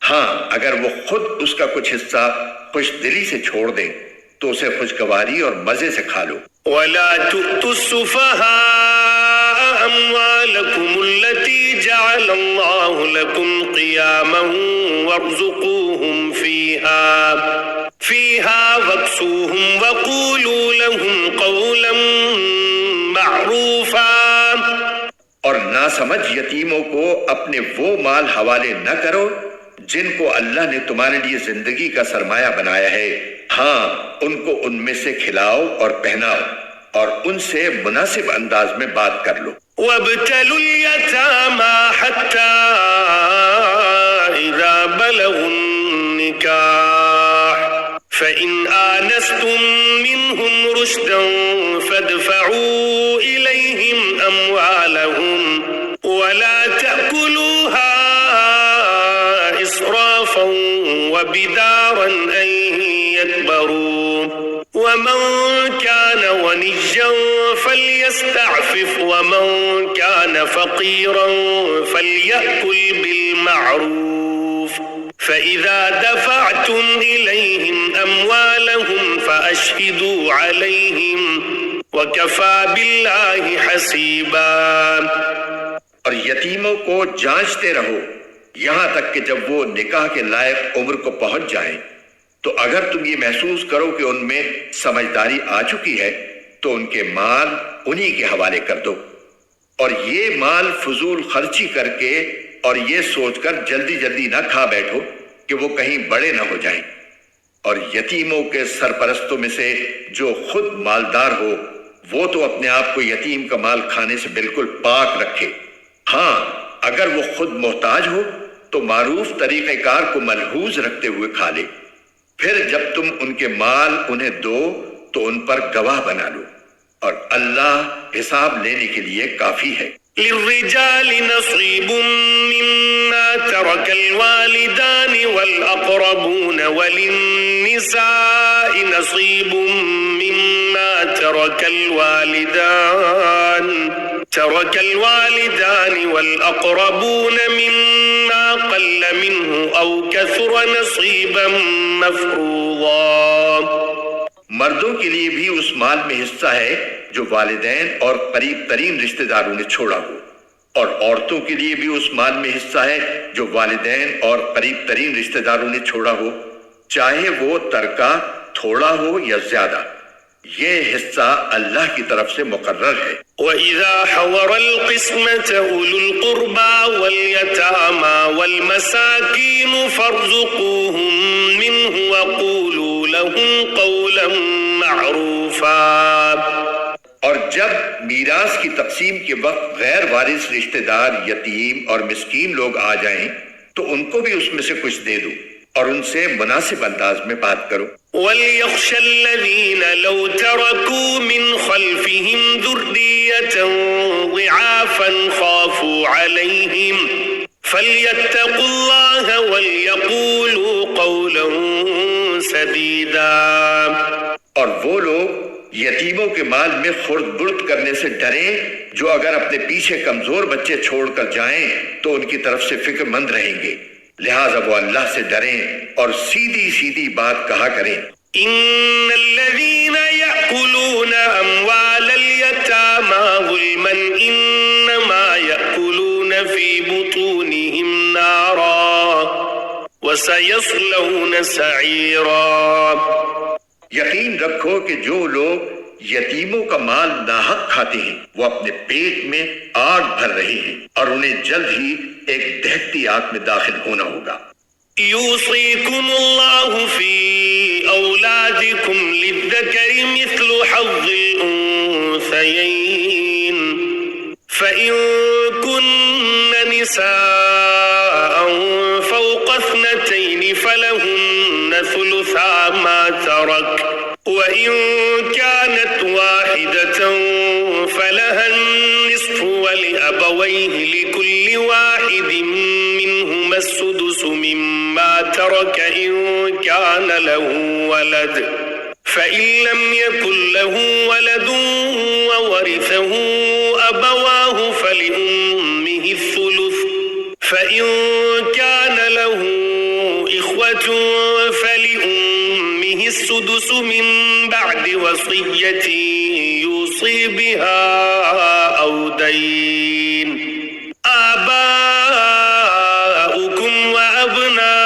ہاں اگر وہ خود اس کا کچھ حصہ خوش دلی سے چھوڑ دیں تو اسے خوشگواری اور مزے سے کھا لو۔ ولا تؤتوا السفهاء أموالكم التي جعل الله لكم قياما وارزقوهم فيها واكسوهم وقولوا لهم قولا معروفا۔ اور ناسمجھ یتیموں کو اپنے وہ مال حوالے نہ کرو جن کو اللہ نے تمہارے لیے زندگی کا سرمایہ بنایا ہے، ہاں ان کو ان میں سے کھلاؤ اور پہناؤ اور ان سے مناسب انداز میں بات کر لو۔ وابتلوا اليتامى حتى إذا بلغوا النكاح فإن آنستم منهم رشدا فادفعوا إليهم أموالهم ولا تأكلوها إسرافا وبدارا أن يكبروا ومن كان غنيا فليستعفف ومن كان فقيرا فليأكل بالمعروف فإذا دفعتم إليهم أموالهم فأشهدوا عليهم وكفى بالله حسيبا۔ اور یتیموں کو جانچتے رہو یہاں تک کہ جب وہ نکاح کے لائق عمر کو پہنچ جائیں، تو اگر تم یہ محسوس کرو کہ ان میں سمجھداری آ چکی ہے تو ان کے مال انہی کے حوالے کر دو، اور یہ مال فضول خرچی کر کے اور یہ سوچ کر جلدی جلدی نہ کھا بیٹھو کہ وہ کہیں بڑے نہ ہو جائیں۔ اور یتیموں کے سرپرستوں میں سے جو خود مالدار ہو وہ تو اپنے آپ کو یتیم کا مال کھانے سے بالکل پاک رکھے، ہاں اگر وہ خود محتاج ہو تو معروف طریقہ کار کو ملحوظ رکھتے ہوئے کھا لے، پھر جب تم ان کے مال انہیں دو تو ان پر گواہ بنا لو، اور اللہ حساب لینے کے لیے کافی ہے۔ للرجال نصيب مما ترك الوالدان والأقربون وللنساء نصيب مما ترك الوالدان والأقربون مما قل منه أو كثر نصيبا مفروضا۔ مردوں کے لیے بھی اس مال میں حصہ ہے جو والدین اور قریب ترین رشتہ داروں نے چھوڑا ہو، اور عورتوں کے لیے بھی اس مال میں حصہ ہے جو والدین اور قریب ترین رشتہ داروں نے چھوڑا ہو، چاہے وہ ترکہ تھوڑا ہو یا زیادہ، یہ حصہ اللہ کی طرف سے مقرر ہے۔ وَإِذَا حَضَرَ الْقِسْمَةَ أُولُو الْقُرْبَى وَالْيَتَامَى وَالْمَسَاكِينُ فَارْزُقُوهُم مِّنْهُ وَقُولُوا لَهُمْ قَوْلًا مَّعْرُوفًا۔ اور جب میراث کی تقسیم کے وقت غیر وارث رشتہ دار، یتیم اور مسکین لوگ آ جائیں تو ان کو بھی اس میں سے کچھ دے دو اور ان سے مناسب انداز میں بات کرو۔ وَلْيَخْشَ الَّذِينَ لَوْ تَرَكُوا مِنْ خَلْفِهِمْ ذُرِّيَّةً ضِعَافًا خَافُوا عَلَيْهِمْ فَلْيَتَّقُوا اللَّهَ وَلْيَقُولُوا قَوْلًا سَدِيدًا۔ اور وہ لوگ یتیموں کے مال میں خرد برد کرنے سے ڈریں جو اگر اپنے پیچھے کمزور بچے چھوڑ کر جائیں تو ان کی طرف سے فکر مند رہیں گے، لہٰذا وہ اللہ سے ڈریں اور سیدھی سیدھی بات کہا کریں۔ ان الذين يأكلون اموال اليتامى ظلما انما يأكلون في بطونهم نارا وسيصلون سعيرا۔ یقین رکھو کہ جو لوگ یتیموں کا مال ناحق کھاتے ہیں وہ اپنے پیٹ میں آگ بھر رہے ہیں اور انہیں جلد ہی ایک دہتی آگ میں داخل ہونا ہوگا۔ يوصيكم الله في أولادكم للذكر مثل حظ الأنثيين فإن كن نساء فوق اثنتين وإن كانت واحدة فلها النصف ولأبويه لكل واحد منهما السدس مما ترك إن كان له ولد فإن لم يكن له ولد وورثه أبواه فلأمه الثلث فإن كان له إخوة فلأمه السدس من بعد وصية يوصي بها أو دين آباؤكم وأبناؤكم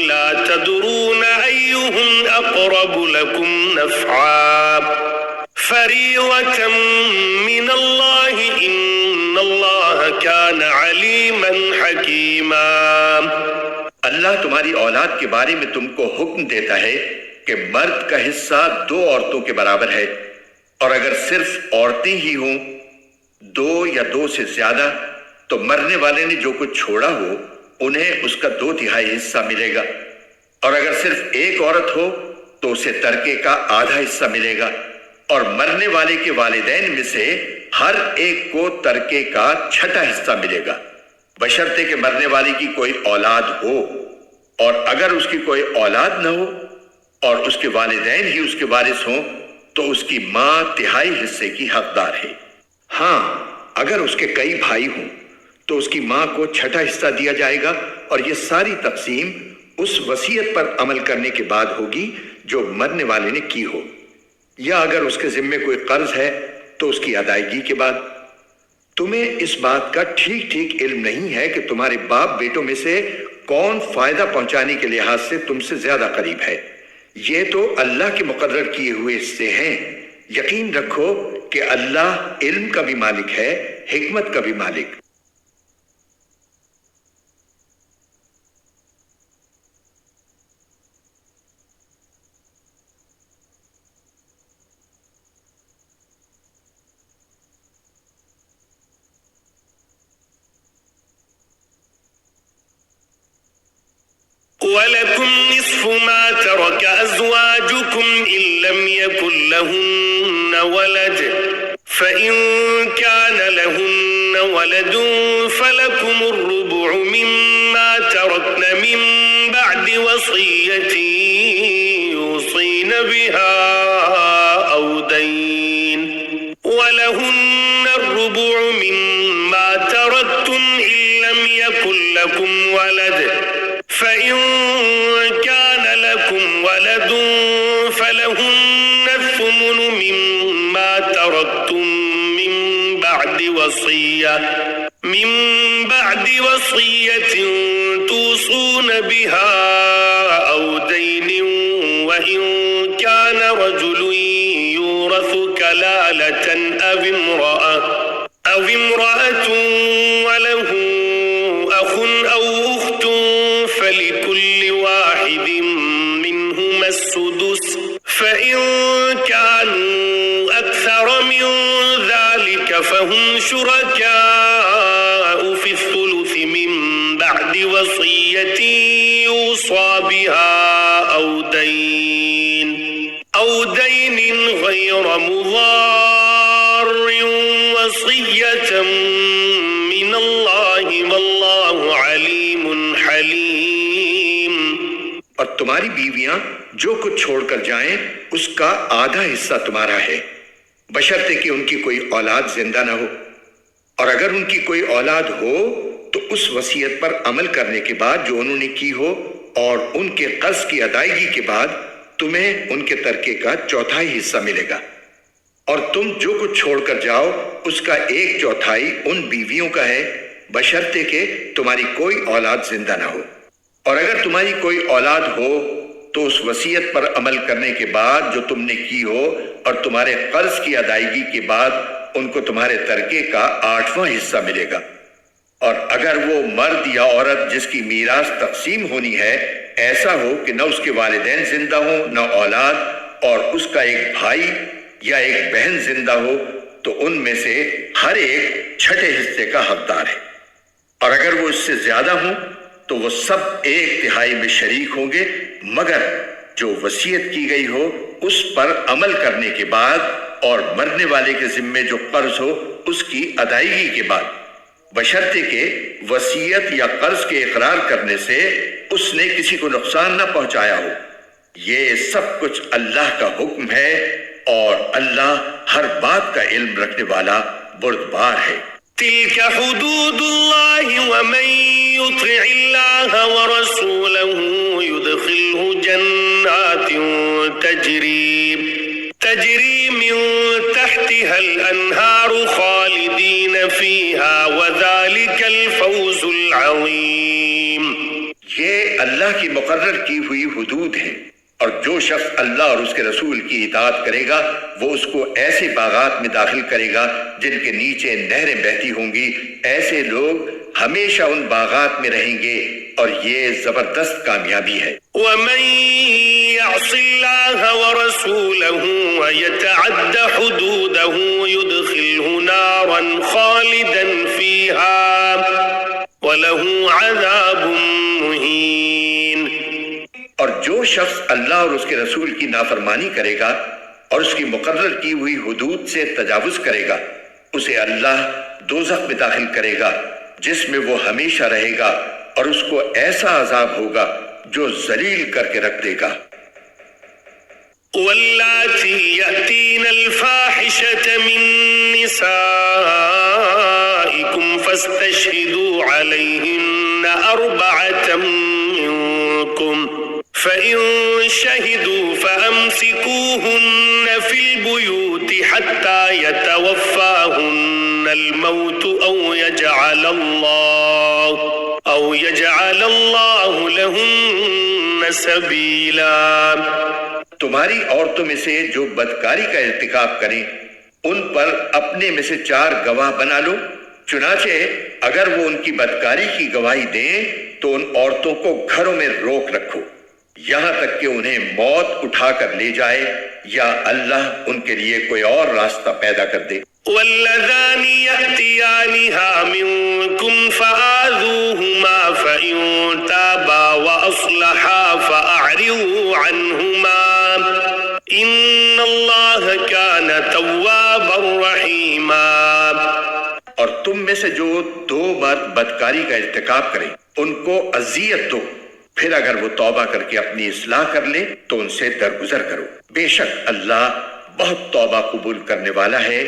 لا تدرون أيهم أقرب لكم نفعا فريضة من الله إن الله كان عليما حكيما۔ اللہ تمہاری اولاد کے بارے میں تم کو حکم دیتا ہے کہ مرد کا حصہ 2 عورتوں کے برابر ہے، اور اگر صرف عورتیں ہی ہوں 2 یا 2 سے زیادہ تو مرنے والے نے جو کچھ چھوڑا ہو انہیں اس کا 2/3 حصہ ملے گا، اور اگر صرف ایک عورت ہو تو اسے ترکے کا آدھا حصہ ملے گا، اور مرنے والے کے والدین میں سے ہر ایک کو ترکے کا 6واں حصہ ملے گا، بشرطے کہ مرنے والی کی کوئی اولاد ہو، اور اگر اس کی کوئی اولاد نہ ہو اور اس کے والدین ہی اس کے وارث ہوں تو اس کی ماں 3/4 حصے کی حقدار ہے۔ ہاں اگر اس کے کئی بھائی ہوں تو اس کی ماں کو 6واں حصہ دیا جائے گا، اور یہ ساری تقسیم اس وصیت پر عمل کرنے کے بعد ہوگی جو مرنے والے نے کی ہو، یا اگر اس کے ذمے کوئی قرض ہے تو اس کی ادائیگی کے بعد۔ تمہیں اس بات کا ٹھیک علم نہیں ہے کہ تمہارے باپ بیٹوں میں سے کون فائدہ پہنچانے کے لحاظ سے تم سے زیادہ قریب ہے، یہ تو اللہ کے مقرر کیے ہوئے حصے ہیں۔ یقین رکھو کہ اللہ علم کا بھی مالک ہے، حکمت کا بھی مالک۔ وَلَكُمْ نِصْفُ مَا تَرَكَ أَزْوَاجُكُمْ إِن لَّمْ يَكُن لَّهُنَّ وَلَدٌ فَإِن كَانَ لَهُنَّ وَلَدٌ فَلَكُمُ الرُّبُعُ مِمَّا تَرَكْنَ مِن بَعْدِ وَصِيَّةٍ يُوصِينَ بِهَا أَوْ دَيْنٍ وَلَهُنَّ الرُّبُعُ مِمَّا تَرَكْتُمْ إِن لَّمْ يَكُن لَّكُمْ وَلَدٌ فَإِن كَانَ لَكُمْ وَلَدٌ فَلَهُنَّ الثُّمُنُ مِمَّا تَرَكْتُم مِّن بَعْدِ وَصِيَّةٍ تُوصُونَ بِهَا أَوْ دَيْنٍ وَإِن كَانَ رَجُلٌ يُورَثُ كَلَالَةً أَوِ امْرَأَةٌ وَلَهُ أَخٌ أَوْ أُخْتٌ فَلِكُلِّ وَاحِدٍ مِّنْهُمَا السُّدُسُ فَإِن كَانُوا أَكْثَرَ مِن ذَلِكَ فَهُمْ شُرَكَاءُ فِي الثُّلُثِ مِن بَعْدِ وَصِيَّةٍ يُوصَى بِهَا أَوْ دَيْنٍ غَيْرَ مُضَارٍّ وَصِيَّةً مِّنَ اللَّهِ وَاللَّهُ عَلِيمٌ حَلِيمٌ۔ اور تمہاری بیویاں جو کچھ چھوڑ کر جائیں اس کا آدھا حصہ تمہارا ہے، بشرطے کہ ان کی کوئی اولاد زندہ نہ ہو، اور اگر ان کی کوئی اولاد ہو تو اس وصیت پر عمل کرنے کے بعد جو انہوں نے کی ہو اور ان کے قرض کی ادائیگی کے بعد تمہیں ان کے ترکے کا 1/4 حصہ ملے گا، اور تم جو کچھ چھوڑ کر جاؤ اس کا 1/4 ان بیویوں کا ہے، بشرطے کہ تمہاری کوئی اولاد زندہ نہ ہو۔ اور اگر تمہاری کوئی اولاد ہو تو اس وصیت پر عمل کرنے کے بعد جو تم نے کی ہو اور تمہارے قرض کی ادائیگی کے بعد ان کو تمہارے ترکے کا 8واں حصہ ملے گا، اور اگر وہ مرد یا عورت جس کی میراث تقسیم ہونی ہے ایسا ہو کہ نہ اس کے والدین زندہ ہوں نہ اولاد، اور اس کا ایک بھائی یا ایک بہن زندہ ہو، تو ان میں سے ہر ایک 6 حصے کا حقدار ہے، اور اگر وہ اس سے زیادہ ہوں تو وہ سب 1/3 میں شریک ہوں گے، مگر جو وصیت کی گئی ہو اس پر عمل کرنے کے بعد اور مرنے والے کے ذمے جو قرض ہو اس کی ادائیگی کے بعد، بشرطے کہ وصیت یا قرض کے اقرار کرنے سے اس نے کسی کو نقصان نہ پہنچایا ہو۔ یہ سب کچھ اللہ کا حکم ہے اور اللہ ہر بات کا علم رکھنے والا بردبار ہے۔ تلك حدود الله ومن يطع الله ورسوله يدخله جنات تجري من تحتها الأنهار خالدين فيها وذلك الفوز العظيم۔ یہ اللہ کی مقرر کی ہوئی حدود ہیں، اور جو شخص اللہ اور اس کے رسول کی اطاعت کرے گا وہ اس کو ایسے باغات میں داخل کرے گا جن کے نیچے نہریں بہتی ہوں گی، ایسے لوگ ہمیشہ ان باغات میں رہیں گے، اور یہ زبردست کامیابی ہے۔ ومن يعص الله ورسوله ويتعد حدوده يدخله نارا خالدا فيها وله عذاب مهين۔ اور جو شخص اللہ اور اس کے رسول کی نافرمانی کرے گا اور اس کی مقرر کی ہوئی حدود سے تجاوز کرے گا، اسے اللہ دوزخ میں داخل کرے گا جس میں وہ ہمیشہ رہے گا، اور اس کو ایسا عذاب ہوگا جو ذلیل کر کے رکھ دے گا۔ واللاتی یأتین الفاحشة من نسائکم فاستشہدوا علیہن أربعة منکم فإن شهدوا فأمسكوهن في البيوت حتى يتوفاهن الموت أو يجعل الله لهن سبيلا۔ تمہاری عورتوں میں سے جو بدکاری کا ارتکاب کریں ان پر اپنے میں سے 4 گواہ بنا لو، چنانچہ اگر وہ ان کی بدکاری کی گواہی دیں تو ان عورتوں کو گھروں میں روک رکھو یہاں تک کہ انہیں موت اٹھا کر لے جائے یا اللہ ان کے لیے کوئی اور راستہ پیدا کر دے۔ واللذان يأتيانها منكم فآذوهما فإن تابا وأصلحا فأعرضوا عنهما إن الله كان توابا رحيما۔ اور تم میں سے جو 2 مرد بدکاری کا ارتکاب کریں ان کو اذیت دو، پھر اگر وہ توبہ کر کے اپنی اصلاح کر لیں تو ان سے درگزر کرو، بے شک اللہ بہت توبہ قبول کرنے والا ہے،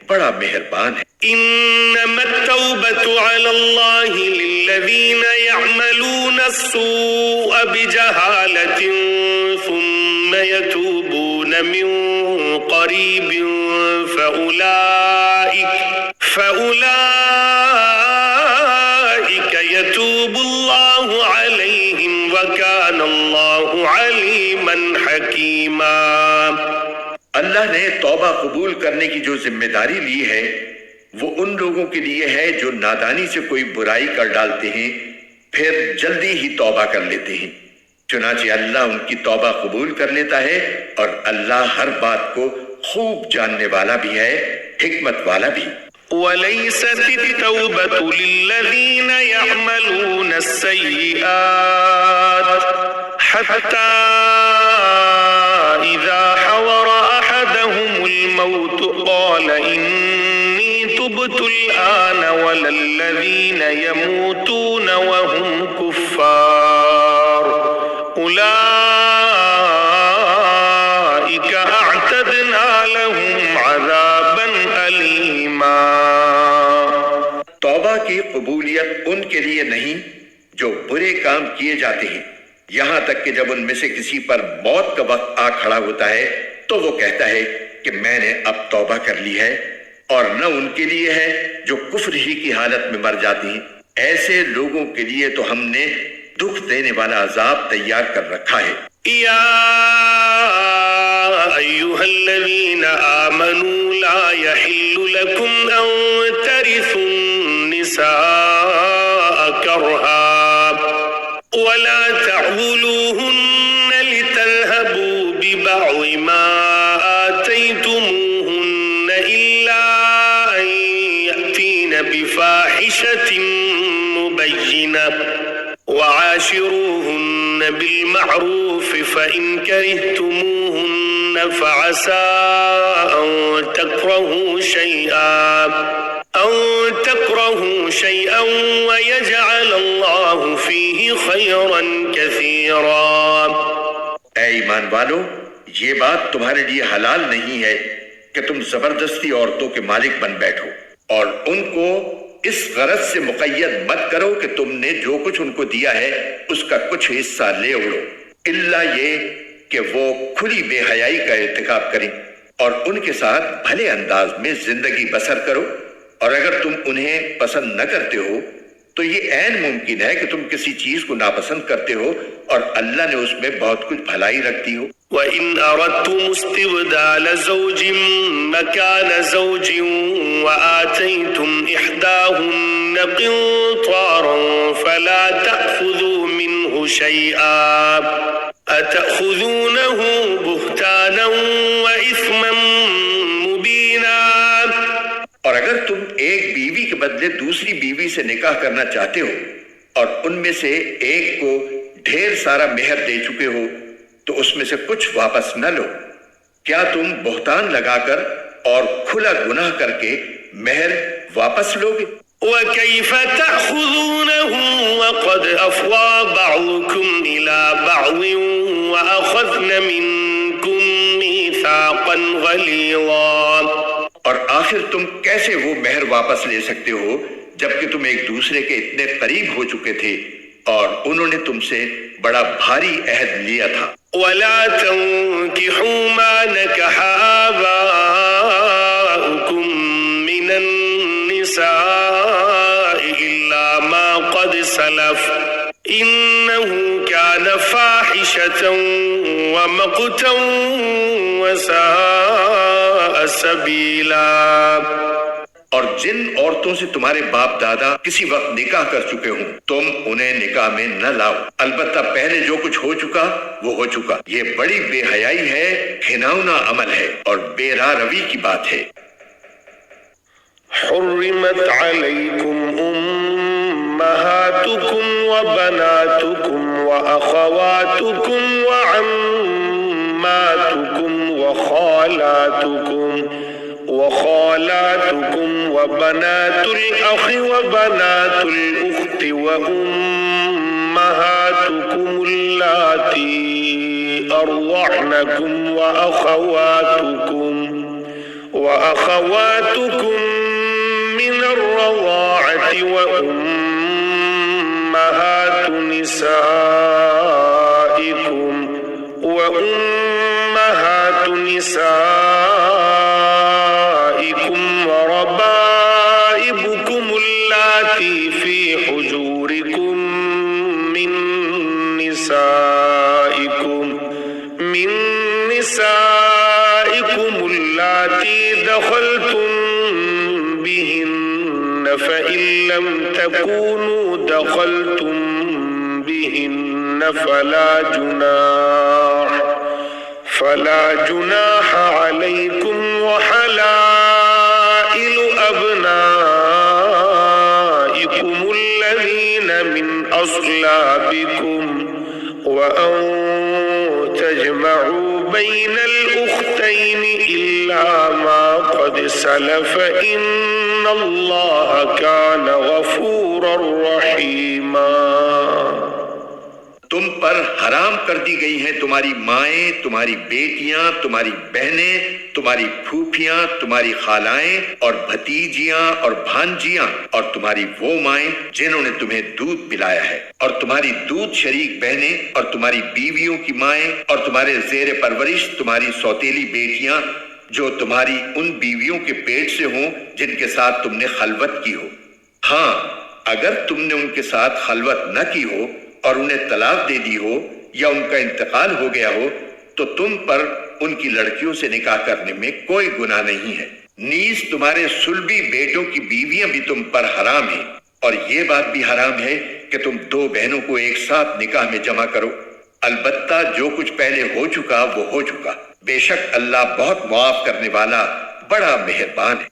بڑا مہربان ہے۔ انما التوبة على الله للذين يعملون السوء بجهالة ثم يتوبون من قريب فأولئك يتوب الله عليهم وكان الله عليما حكيما۔ اللہ نے توبہ قبول کرنے کی جو ذمہ داری لی ہے وہ ان لوگوں کے لیے ہے جو نادانی سے کوئی برائی کر ڈالتے ہیں پھر جلدی ہی توبہ کر لیتے ہیں، چنانچہ اللہ ان کی توبہ قبول کر لیتا ہے، اور اللہ ہر بات کو خوب جاننے والا بھی ہے، حکمت والا بھی۔ وَلَيْسَتِ التَّوْبَةُ لِلَّذِينَ يَعْمَلُونَ السَّيِّئَاتِ حَتَّى إِذَا حَضَرَ أَحَدَهُمُ الْمَوْتُ قَالَ إِنِّي تُبْتُ الْآنَ وَلَا الَّذِينَ يَمُوتُونَ وَهُمْ كُفَّارٌ أُولَئِكَ أَعْتَدْنَا لَهُمْ عَذَابًا أَلِيمًا۔ توبہ کی قبولیت ان کے لیے نہیں جو برے کام کیے جاتے ہیں، یہاں تک کہ جب ان میں سے کسی پر موت کا وقت آ کھڑا ہوتا ہے تو وہ کہتا ہے کہ میں نے اب توبہ کر لی ہے، اور نہ ان کے لیے ہے جو کفر ہی کی حالت میں مر جاتی ہیں، ایسے لوگوں کے لیے تو ہم نے دکھ دینے والا عذاب تیار کر رکھا ہے۔ یا ایھا الذین آمنوا لا یحل لکم ان ترثوا النساء کرہا ولا تعضلوہن لتذهبوا ببعض ما آتيتموهن إلا أن يأتين بفاحشة مبينة وعاشروهن وعاشروهن بالمعروف فإن كرهتموهن فعسى أن تكرهوا شيئا ويجعل الله فيه خيرا كثيرا. اے ایمان والو، یہ بات تمہارے لیے حلال نہیں ہے کہ تم زبردستی عورتوں کے مالک بن بیٹھو، اور ان کو اس غرض سے مقید مت کرو کہ تم نے جو کچھ ان کو دیا ہے اس کا کچھ حصہ لے اڑو، الا یہ کہ وہ کھلی بے حیائی کا ارتکاب کریں، اور ان کے ساتھ بھلے انداز میں زندگی بسر کرو. اور اگر تم انہیں پسند نہ کرتے ہو تو یہ عین ممکن ہے کہ تم کسی چیز کو ناپسند کرتے ہو اور اللہ نے اس میں بہت کچھ بھلائی رکھتی ہو. وَإِنْ أَرَدْتُمُ اسْتِبْدَالَ زَوْجٍ مَكَانَ زَوْجٍ وَآتَيْتُمْ إِحْدَاهُنَّ قِنطَارًا فَلَا تَأْخُذُوا مِنْهُ شَيْئًا أَتَأْخُذُونَهُ بُهْتَانًا وَإِثْمًا مُبِينًا. اور اگر تم ایک بیوی کے بدلے دوسری بیوی سے نکاح کرنا چاہتے ہو اور ان میں سے ایک کو ڈھیر سارا مہر دے چکے ہو تو اس میں سے کچھ واپس نہ لو. کیا تم بہتان لگا کر اور کھلا گناہ کر کے مہر واپس لوگے؟ وَكَيْفَ تَأْخُذُونَهُ وَقَدْ أَفْضَىٰ بَعْضُكُمْ إِلَىٰ بَعْضٍ وَأَخَذْنَ مِنكُم مِّيثَاقًا غَلِيظًا. اور آخر تم کیسے وہ مہر واپس لے سکتے ہو جبکہ تم ایک دوسرے کے اتنے قریب ہو چکے تھے اور انہوں نے تم سے بڑا بھاری عہد لیا تھا. وَلَا تَنكِحُوا مَا نَكَحَ آبَاؤُكُم مِّنَ النِّسَاءِ إِلَّا مَا قَدْ سَلَفَ إِنَّهُ كَانَ فَاحِشَةً وَمَقْتًا وَسَاءَ سَبِيلًا. اور جن عورتوں سے تمہارے باپ دادا کسی وقت نکاح کر چکے ہوں تم انہیں نکاح میں نہ لاؤ، البتہ پہلے جو کچھ ہو چکا وہ ہو چکا. یہ بڑی بے حیائی ہے، گھناؤنا عمل ہے اور بے راہ روی کی بات ہے. حرمت علیکم امہاتکم وبناتکم واخواتکم وعماتکم وخالاتكم وبنات الأخ وبنات الأخت وأمهاتكم اللاتي أرضعنكم وأخواتكم من الرضاعة وأمهات نسائكم وربائبكم اللاتي في حجوركم من نسائكم اللاتي دخلتم بهن فإن لم تكونوا دخلتم بهن فلا جناح عليكم وحلائل أبنائكم الذين من أصلابكم وأن تجمعوا بين الأختين إلا ما قد سلف إن الله كان غفورا رحيما. تم پر حرام کر دی گئی ہیں تمہاری مائیں، تمہاری بیٹیاں، تمہاری بہنیں، تمہاری پھوپھیاں، تمہاری خالائیں اور بھتیجیاں اور بھانجیاں، اور تمہاری وہ مائیں جنہوں نے تمہیں دودھ پلایا ہے، اور تمہاری دودھ شریک بہنیں، اور تمہاری بیویوں کی مائیں، اور تمہارے زیر پرورش تمہاری سوتیلی بیٹیاں جو تمہاری ان بیویوں کے پیٹ سے ہوں جن کے ساتھ تم نے خلوت کی ہو. ہاں، اگر تم نے ان کے ساتھ خلوت نہ کی ہو اور انہیں طلاق دے دی ہو یا ان کا انتقال ہو گیا ہو تو تم پر ان کی لڑکیوں سے نکاح کرنے میں کوئی گناہ نہیں ہے. نیز تمہارے صلبی بیٹوں کی بیویاں بھی تم پر حرام ہیں، اور یہ بات بھی حرام ہے کہ تم دو بہنوں کو ایک ساتھ نکاح میں جمع کرو. البتہ جو کچھ پہلے ہو چکا وہ ہو چکا. بے شک اللہ بہت معاف کرنے والا، بڑا مہربان ہے.